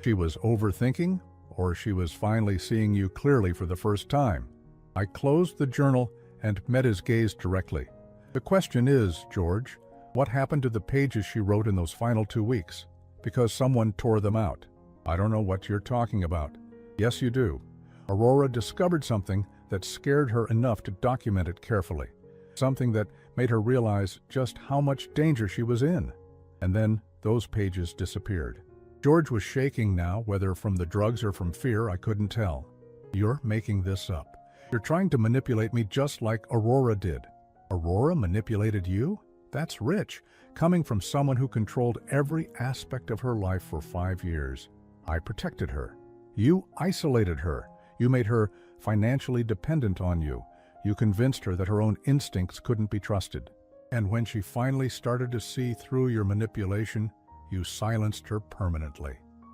She was overthinking, or she was finally seeing you clearly for the first time. I closed the journal and met his gaze directly. The question is, George, what happened to the pages she wrote in those final 2 weeks? Because someone tore them out. I don't know what you're talking about. Yes, you do. Aurora discovered something that scared her enough to document it carefully. Something that made her realize just how much danger she was in. And then those pages disappeared. George was shaking now, whether from the drugs or from fear, I couldn't tell. You're making this up. You're trying to manipulate me just like Aurora did. Aurora manipulated you? That's rich, coming from someone who controlled every aspect of her life for 5 years. I protected her. You isolated her. You made her financially dependent on you. You convinced her that her own instincts couldn't be trusted. And when she finally started to see through your manipulation, you silenced her permanently.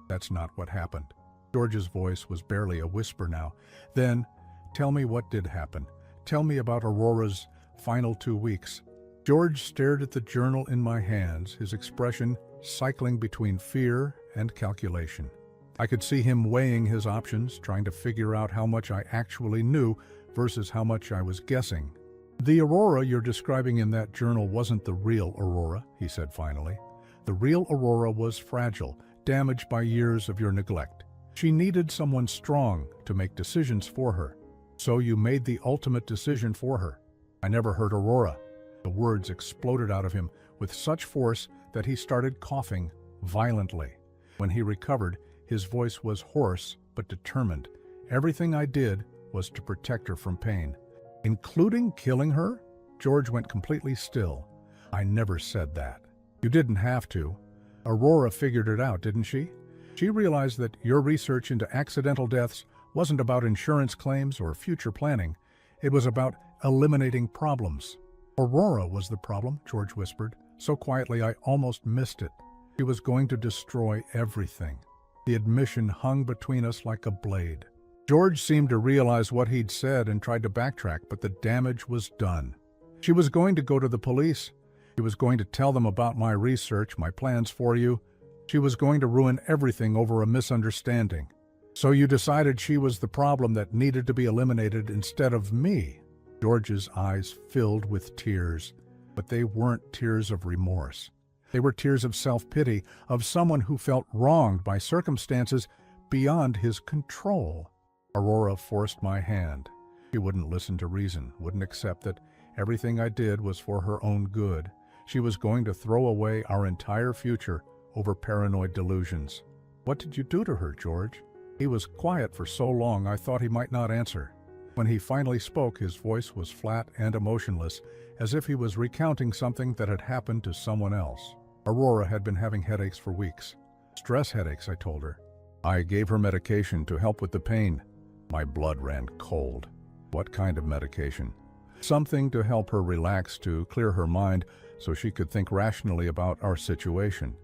That's not what happened. George's voice was barely a whisper now. Then, tell me what did happen. Tell me about Aurora's final 2 weeks. George stared at the journal in my hands, his expression cycling between fear and calculation. I could see him weighing his options, trying to figure out how much I actually knew versus how much I was guessing. The Aurora you're describing in that journal wasn't the real Aurora, he said finally. The real Aurora was fragile, damaged by years of your neglect. She needed someone strong to make decisions for her. So you made the ultimate decision for her. I never hurt Aurora. The words exploded out of him with such force that he started coughing violently. When he recovered, his voice was hoarse but determined. Everything I did was to protect her from pain. Including killing her? George went completely still. I never said that. You didn't have to. Aurora figured it out, didn't she? She realized that your research into accidental deaths wasn't about insurance claims or future planning. It was about eliminating problems. Aurora was the problem, George whispered, so quietly I almost missed it. She was going to destroy everything. The admission hung between us like a blade. George seemed to realize what he'd said and tried to backtrack, but the damage was done. She was going to go to the police. She was going to tell them about my research, my plans for you. She was going to ruin everything over a misunderstanding. So you decided she was the problem that needed to be eliminated instead of me. George's eyes filled with tears, but they weren't tears of remorse. They were tears of self-pity, of someone who felt wronged by circumstances beyond his control. Aurora forced my hand. She wouldn't listen to reason, wouldn't accept that everything I did was for her own good. She was going to throw away our entire future over paranoid delusions. What did you do to her, George? He was quiet for so long I thought he might not answer. When he finally spoke, his voice was flat and emotionless, as if he was recounting something that had happened to someone else. Aurora had been having headaches for weeks. Stress headaches, I told her. I gave her medication to help with the pain. My blood ran cold. What kind of medication? Something to help her relax, to clear her mind so she could think rationally about our situation.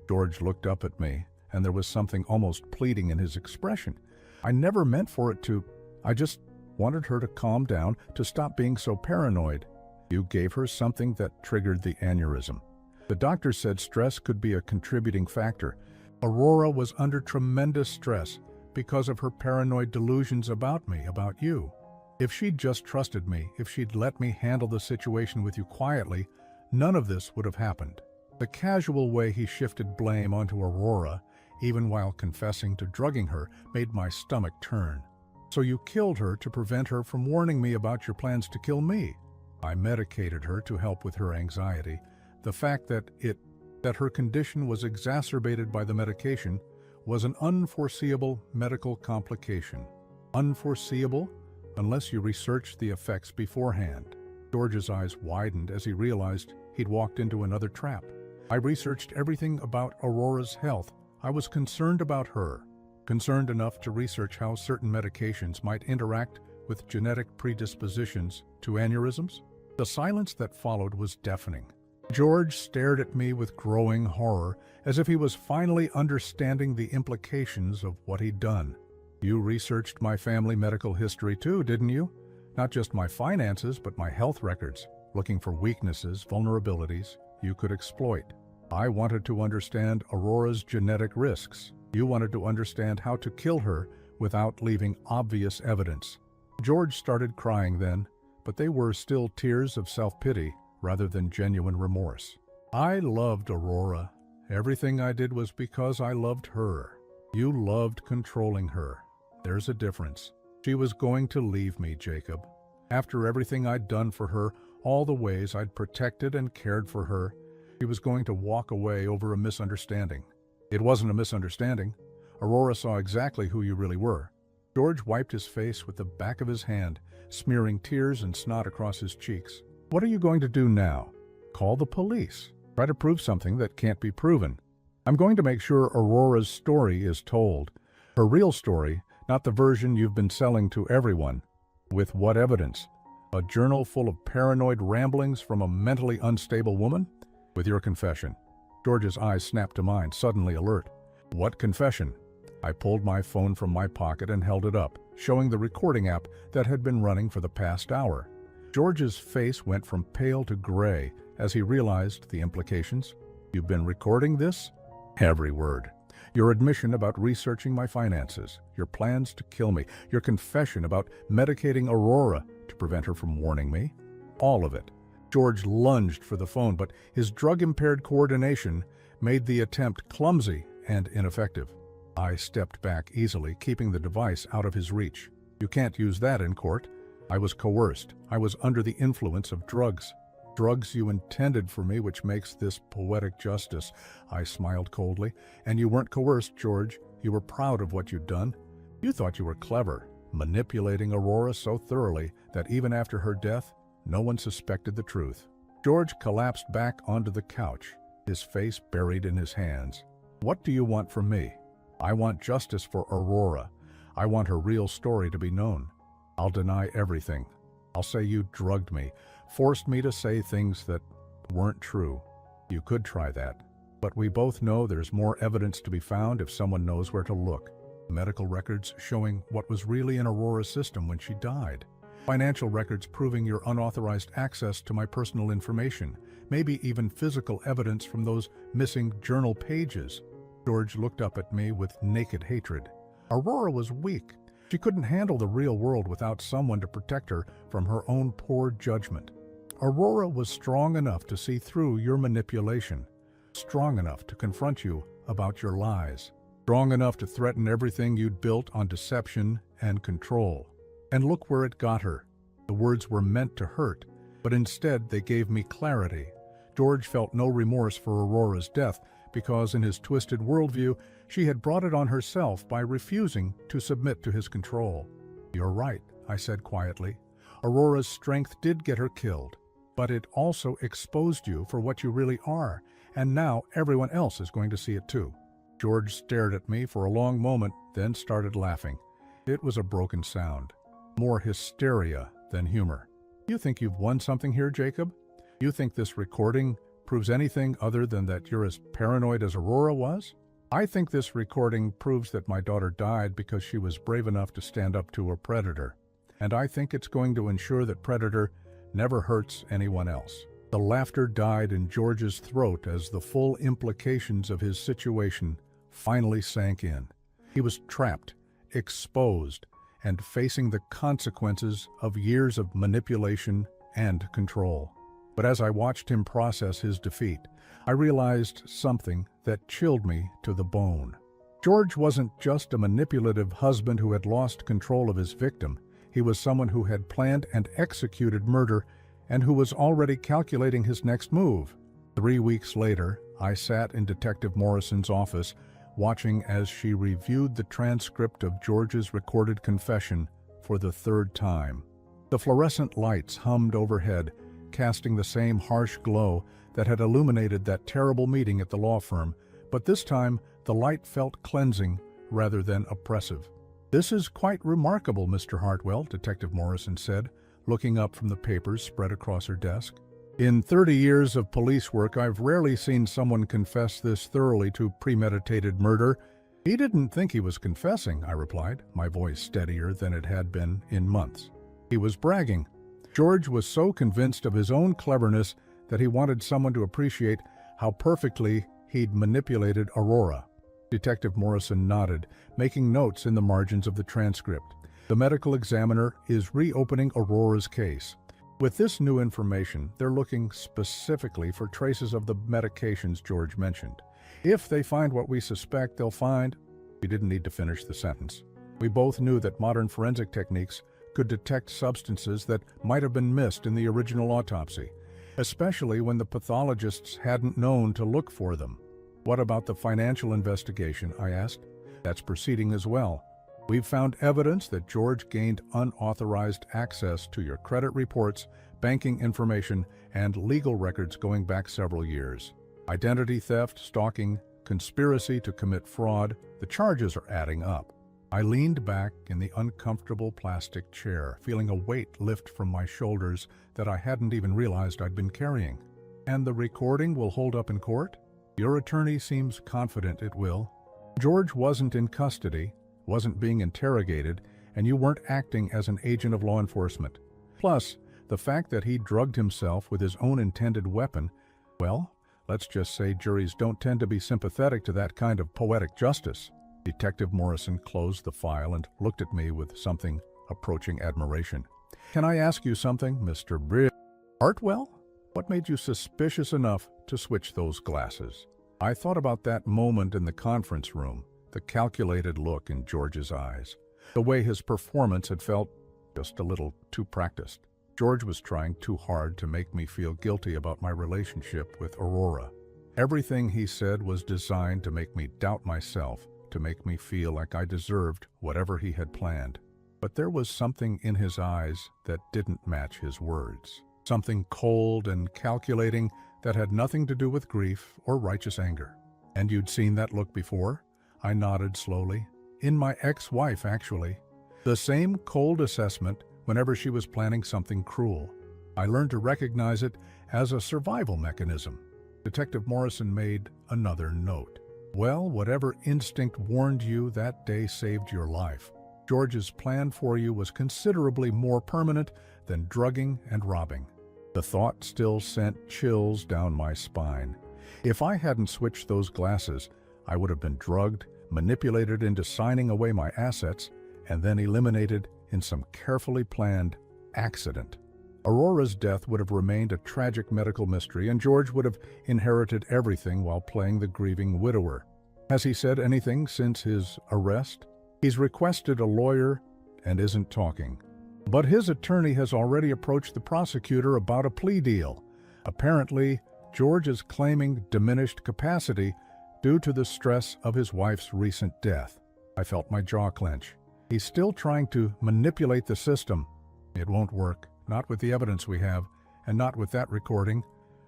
George looked up at me, and there was something almost pleading in his expression. I never meant for it to. I just wanted her to calm down, to stop being so paranoid. You gave her something that triggered the aneurysm. The doctor said stress could be a contributing factor. Aurora was under tremendous stress because of her paranoid delusions about me, about you. If she'd just trusted me, if she'd let me handle the situation with you quietly, none of this would have happened. The casual way he shifted blame onto Aurora, even while confessing to drugging her, made my stomach turn. So you killed her to prevent her from warning me about your plans to kill me. I medicated her to help with her anxiety. The fact that her condition was exacerbated by the medication was an unforeseeable medical complication. Unforeseeable unless you researched the effects beforehand. George's eyes widened as he realized he'd walked into another trap. I researched everything about Aurora's health. I was concerned about her, concerned enough to research how certain medications might interact with genetic predispositions to aneurysms. The silence that followed was deafening. George stared at me with growing horror, as if he was finally understanding the implications of what he'd done. You researched my family medical history too, didn't you? Not just my finances, but my health records, looking for weaknesses, vulnerabilities you could exploit. I wanted to understand Aurora's genetic risks. You wanted to understand how to kill her without leaving obvious evidence. George started crying then, but they were still tears of self-pity rather than genuine remorse. I loved Aurora. Everything I did was because I loved her. You loved controlling her. There's a difference. She was going to leave me, Jacob. After everything I'd done for her, all the ways I'd protected and cared for her, she was going to walk away over a misunderstanding. It wasn't a misunderstanding. Aurora saw exactly who you really were. George wiped his face with the back of his hand, smearing tears and snot across his cheeks. What are you going to do now? Call the police. Try to prove something that can't be proven. I'm going to make sure Aurora's story is told. Her real story, not the version you've been selling to everyone. With what evidence? A journal full of paranoid ramblings from a mentally unstable woman? With your confession. George's eyes snapped to mine, suddenly alert. What confession? I pulled my phone from my pocket and held it up, showing the recording app that had been running for the past hour. George's face went from pale to gray as he realized the implications. "You've been recording this?" "Every word. Your admission about researching my finances, your plans to kill me, your confession about medicating Aurora to prevent her from warning me. All of it." George lunged for the phone, but his drug-impaired coordination made the attempt clumsy and ineffective. I stepped back easily, keeping the device out of his reach. "You can't use that in court. I was coerced. I was under the influence of drugs." "Drugs you intended for me, which makes this poetic justice," I smiled coldly. "And you weren't coerced, George. You were proud of what you'd done. You thought you were clever, manipulating Aurora so thoroughly that even after her death, no one suspected the truth." George collapsed back onto the couch, his face buried in his hands. "What do you want from me?" "I want justice for Aurora. I want her real story to be known. I'll deny everything. I'll say you drugged me, forced me to say things that weren't true. You could try that. But we both know there's more evidence to be found if someone knows where to look. Medical records showing what was really in Aurora's system when she died. Financial records proving your unauthorized access to my personal information. Maybe even physical evidence from those missing journal pages." George looked up at me with naked hatred. "Aurora was weak. She couldn't handle the real world without someone to protect her from her own poor judgment. Aurora was strong enough to see through your manipulation, strong enough to confront you about your lies, strong enough to threaten everything you'd built on deception and control. And look where it got her. The words were meant to hurt, but instead they gave me clarity." George felt no remorse for Aurora's death because in his twisted worldview, she had brought it on herself by refusing to submit to his control. "You're right," I said quietly. "Aurora's strength did get her killed, but it also exposed you for what you really are, and now everyone else is going to see it too." George stared at me for a long moment, then started laughing. It was a broken sound, more hysteria than humor. "You think you've won something here, Jacob? You think this recording proves anything other than that you're as paranoid as Aurora was? I think this recording proves that my daughter died because she was brave enough to stand up to a predator. And I think it's going to ensure that predator never hurts anyone else." The laughter died in George's throat as the full implications of his situation finally sank in. He was trapped, exposed, and facing the consequences of years of manipulation and control. But as I watched him process his defeat, I realized something that chilled me to the bone. George wasn't just a manipulative husband who had lost control of his victim. He was someone who had planned and executed murder and who was already calculating his next move. 3 weeks later, I sat in Detective Morrison's office, watching as she reviewed the transcript of George's recorded confession for the 3rd time. The fluorescent lights hummed overhead, casting the same harsh glow that had illuminated that terrible meeting at the law firm, but this time the light felt cleansing rather than oppressive. "This is quite remarkable, Mr. Hartwell," Detective Morrison said, looking up from the papers spread across her desk. "In 30 years of police work, I've rarely seen someone confess this thoroughly to premeditated murder." "He didn't think he was confessing," I replied, my voice steadier than it had been in months. "He was bragging." George was so convinced of his own cleverness that he wanted someone to appreciate how perfectly he'd manipulated Aurora. Detective Morrison nodded, making notes in the margins of the transcript. "The medical examiner is reopening Aurora's case. With this new information, they're looking specifically for traces of the medications George mentioned. If they find what we suspect they'll find..." We didn't need to finish the sentence. We both knew that modern forensic techniques could detect substances that might have been missed in the original autopsy, especially when the pathologists hadn't known to look for them. "What about the financial investigation?" I asked. "That's proceeding as well. We've found evidence that George gained unauthorized access to your credit reports, banking information, and legal records going back several years. Identity theft, stalking, conspiracy to commit fraud, the charges are adding up." I leaned back in the uncomfortable plastic chair, feeling a weight lift from my shoulders that I hadn't even realized I'd been carrying. "And the recording will hold up in court?" "Your attorney seems confident it will." George wasn't in custody, wasn't being interrogated, and you weren't acting as an agent of law enforcement. Plus, the fact that he drugged himself with his own intended weapon, well, let's just say juries don't tend to be sympathetic to that kind of poetic justice. Detective Morrison closed the file and looked at me with something approaching admiration. Can I ask you something, Mr. Hartwell? What made you suspicious enough to switch those glasses? I thought about that moment in the conference room, the calculated look in George's eyes, the way his performance had felt just a little too practiced. George was trying too hard to make me feel guilty about my relationship with Aurora. Everything he said was designed to make me doubt myself, to make me feel like I deserved whatever he had planned. But there was something in his eyes that didn't match his words. Something cold and calculating that had nothing to do with grief or righteous anger. And you'd seen that look before? I nodded slowly. In my ex-wife, actually. The same cold assessment whenever she was planning something cruel. I learned to recognize it as a survival mechanism. Detective Morrison made another note. Well, whatever instinct warned you that day saved your life. George's plan for you was considerably more permanent than drugging and robbing. The thought still sent chills down my spine. If I hadn't switched those glasses, I would have been drugged, manipulated into signing away my assets, and then eliminated in some carefully planned accident. Aurora's death would have remained a tragic medical mystery, and George would have inherited everything while playing the grieving widower. Has he said anything since his arrest? He's requested a lawyer and isn't talking. But his attorney has already approached the prosecutor about a plea deal. Apparently, George is claiming diminished capacity due to the stress of his wife's recent death. I felt my jaw clench. He's still trying to manipulate the system. It won't work, not with the evidence we have, and not with that recording.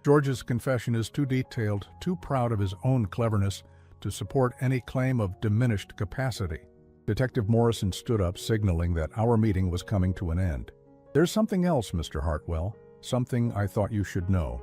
George's confession is too detailed, too proud of his own cleverness to support any claim of diminished capacity. Detective Morrison stood up, signaling that our meeting was coming to an end. There's something else, Mr. Hartwell, something I thought you should know.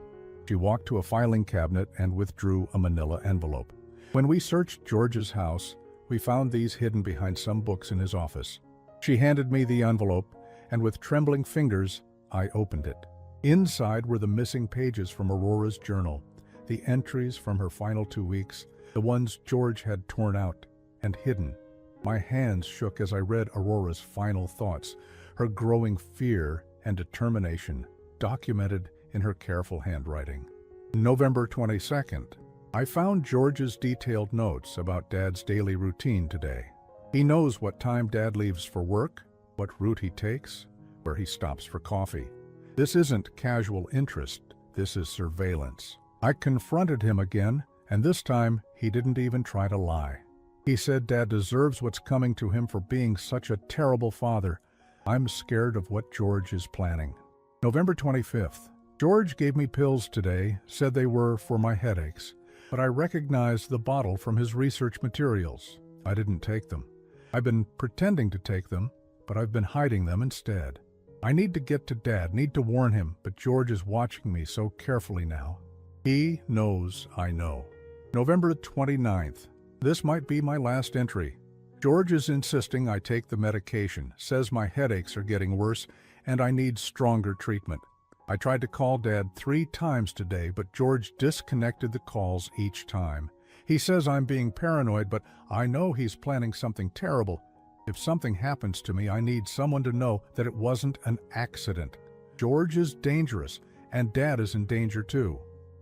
She walked to a filing cabinet and withdrew a manila envelope. When we searched George's house, we found these hidden behind some books in his office. She handed me the envelope, and with trembling fingers, I opened it. Inside were the missing pages from Aurora's journal, the entries from her final 2 weeks, the ones George had torn out and hidden. My hands shook as I read Aurora's final thoughts, her growing fear and determination, documented in her careful handwriting. November 22nd. I found George's detailed notes about Dad's daily routine today. He knows what time Dad leaves for work, what route he takes, where he stops for coffee. This isn't casual interest, this is surveillance. I confronted him again, and this time he didn't even try to lie. He said Dad deserves what's coming to him for being such a terrible father. I'm scared of what George is planning. November 25th. George gave me pills today, said they were for my headaches, but I recognized the bottle from his research materials. I didn't take them. I've been pretending to take them, but I've been hiding them instead. I need to get to Dad, need to warn him, but George is watching me so carefully now. He knows I know. November 29th. This might be my last entry. George is insisting I take the medication, says my headaches are getting worse, and I need stronger treatment. I tried to call Dad 3 times today, but George disconnected the calls each time. He says I'm being paranoid, but I know he's planning something terrible. If something happens to me, I need someone to know that it wasn't an accident. George is dangerous, and Dad is in danger too.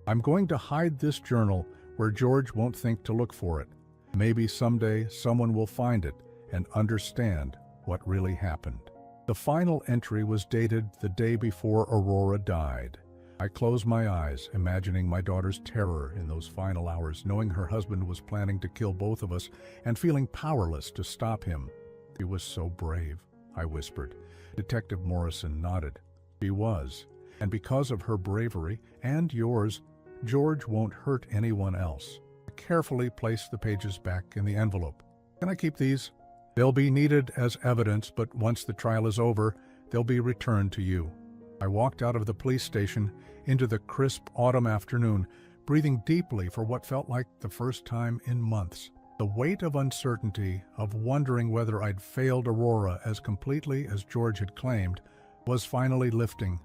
I'm going to hide this journal where George won't think to look for it. Maybe someday someone will find it and understand what really happened. The final entry was dated the day before Aurora died. I closed my eyes, imagining my daughter's terror in those final hours, knowing her husband was planning to kill both of us and feeling powerless to stop him. He was so brave, I whispered. Detective Morrison nodded. She was, and because of her bravery and yours, George won't hurt anyone else. I carefully placed the pages back in the envelope. Can I keep these? They'll be needed as evidence, but once the trial is over, they'll be returned to you. I walked out of the police station into the crisp autumn afternoon, breathing deeply for what felt like the first time in months. The weight of uncertainty, of wondering whether I'd failed Aurora as completely as George had claimed, was finally lifting.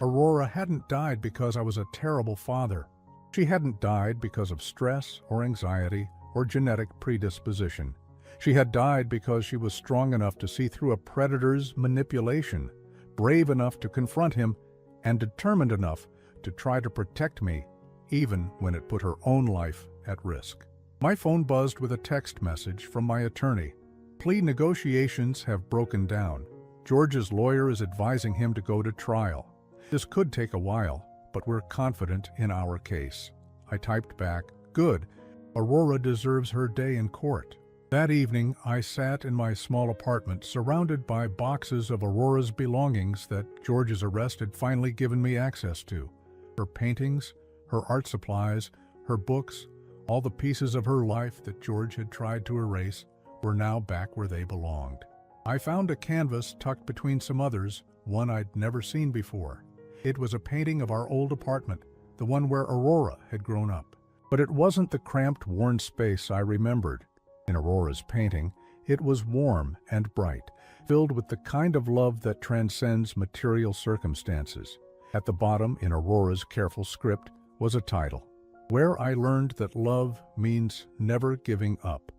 Aurora hadn't died because I was a terrible father. She hadn't died because of stress or anxiety or genetic predisposition. She had died because she was strong enough to see through a predator's manipulation, brave enough to confront him, and determined enough to try to protect me, even when it put her own life at risk. My phone buzzed with a text message from my attorney. Plea negotiations have broken down. George's lawyer is advising him to go to trial. This could take a while, but we're confident in our case. I typed back, "Good. Aurora deserves her day in court." That evening, I sat in my small apartment surrounded by boxes of Aurora's belongings that George's arrest had finally given me access to. Her paintings, her art supplies, her books, all the pieces of her life that George had tried to erase were now back where they belonged. I found a canvas tucked between some others, one I'd never seen before. It was a painting of our old apartment, the one where Aurora had grown up. But it wasn't the cramped, worn space I remembered. In Aurora's painting, it was warm and bright, filled with the kind of love that transcends material circumstances. At the bottom, in Aurora's careful script, was a title, "Where I Learned That Love Means Never Giving Up."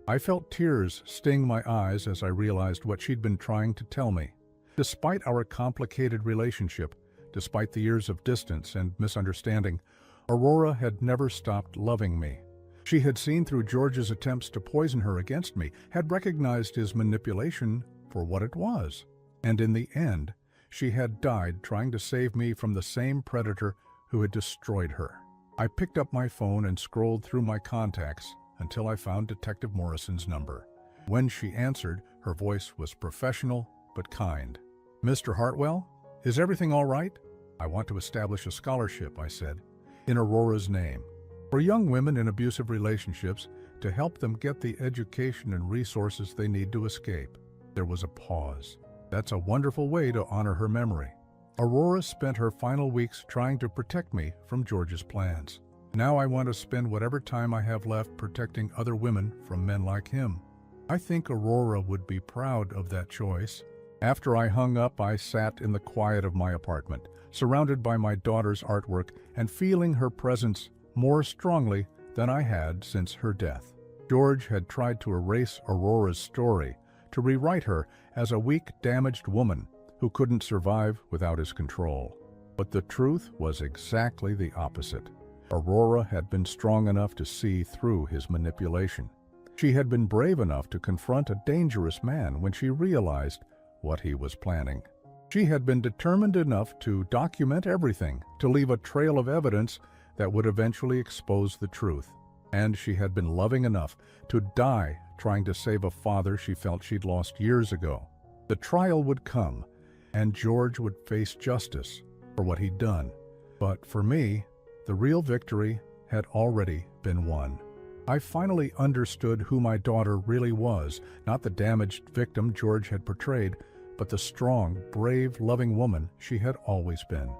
I felt tears sting my eyes as I realized what she'd been trying to tell me. Despite our complicated relationship, despite the years of distance and misunderstanding, Aurora had never stopped loving me. She had seen through George's attempts to poison her against me, had recognized his manipulation for what it was, and in the end, she had died trying to save me from the same predator who had destroyed her. I picked up my phone and scrolled through my contacts until I found Detective Morrison's number. When she answered, her voice was professional but kind. "Mr. Hartwell, is everything all right? I want to establish a scholarship," I said, "in Aurora's name, for young women in abusive relationships to help them get the education and resources they need to escape." There was a pause. That's a wonderful way to honor her memory. Aurora spent her final weeks trying to protect me from George's plans. Now I want to spend whatever time I have left protecting other women from men like him. I think Aurora would be proud of that choice. After I hung up, I sat in the quiet of my apartment, surrounded by my daughter's artwork and feeling her presence more strongly than I had since her death. George had tried to erase Aurora's story, to rewrite her as a weak, damaged woman who couldn't survive without his control. But the truth was exactly the opposite. Aurora had been strong enough to see through his manipulation. She had been brave enough to confront a dangerous man when she realized what he was planning. She had been determined enough to document everything, to leave a trail of evidence that would eventually expose the truth. And she had been loving enough to die trying to save a father she felt she'd lost years ago. The trial would come, and George would face justice for what he'd done. But for me, the real victory had already been won. I finally understood who my daughter really was, not the damaged victim George had portrayed, but the strong, brave, loving woman she had always been.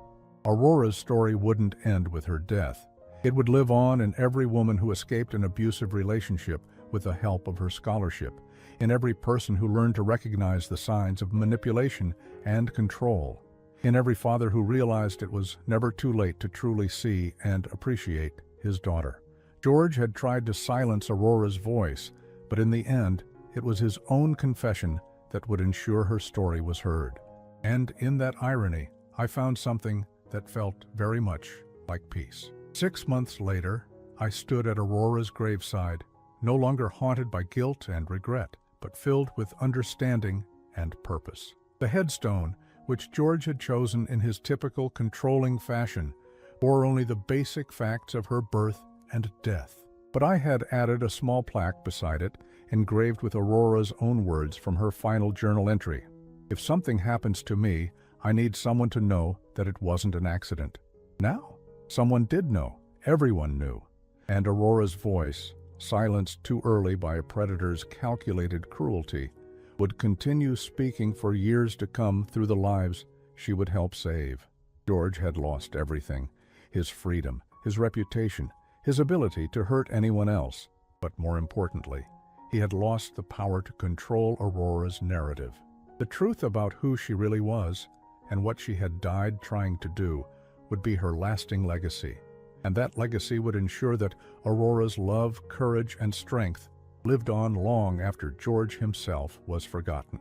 Aurora's story wouldn't end with her death. It would live on in every woman who escaped an abusive relationship with the help of her scholarship, in every person who learned to recognize the signs of manipulation and control, in every father who realized it was never too late to truly see and appreciate his daughter. George had tried to silence Aurora's voice, but in the end, it was his own confession that would ensure her story was heard. And in that irony, I found something that felt very much like peace. 6 months later, I stood at Aurora's graveside, no longer haunted by guilt and regret, but filled with understanding and purpose. The headstone, which George had chosen in his typical controlling fashion, bore only the basic facts of her birth and death. But I had added a small plaque beside it, engraved with Aurora's own words from her final journal entry. "If something happens to me, I need someone to know that it wasn't an accident." Now, someone did know. Everyone knew. And Aurora's voice, silenced too early by a predator's calculated cruelty, would continue speaking for years to come through the lives she would help save. George had lost everything: his freedom, his reputation, his ability to hurt anyone else. But more importantly, he had lost the power to control Aurora's narrative. The truth about who she really was and what she had died trying to do would be her lasting legacy, and that legacy would ensure that Aurora's love, courage, and strength lived on long after George himself was forgotten.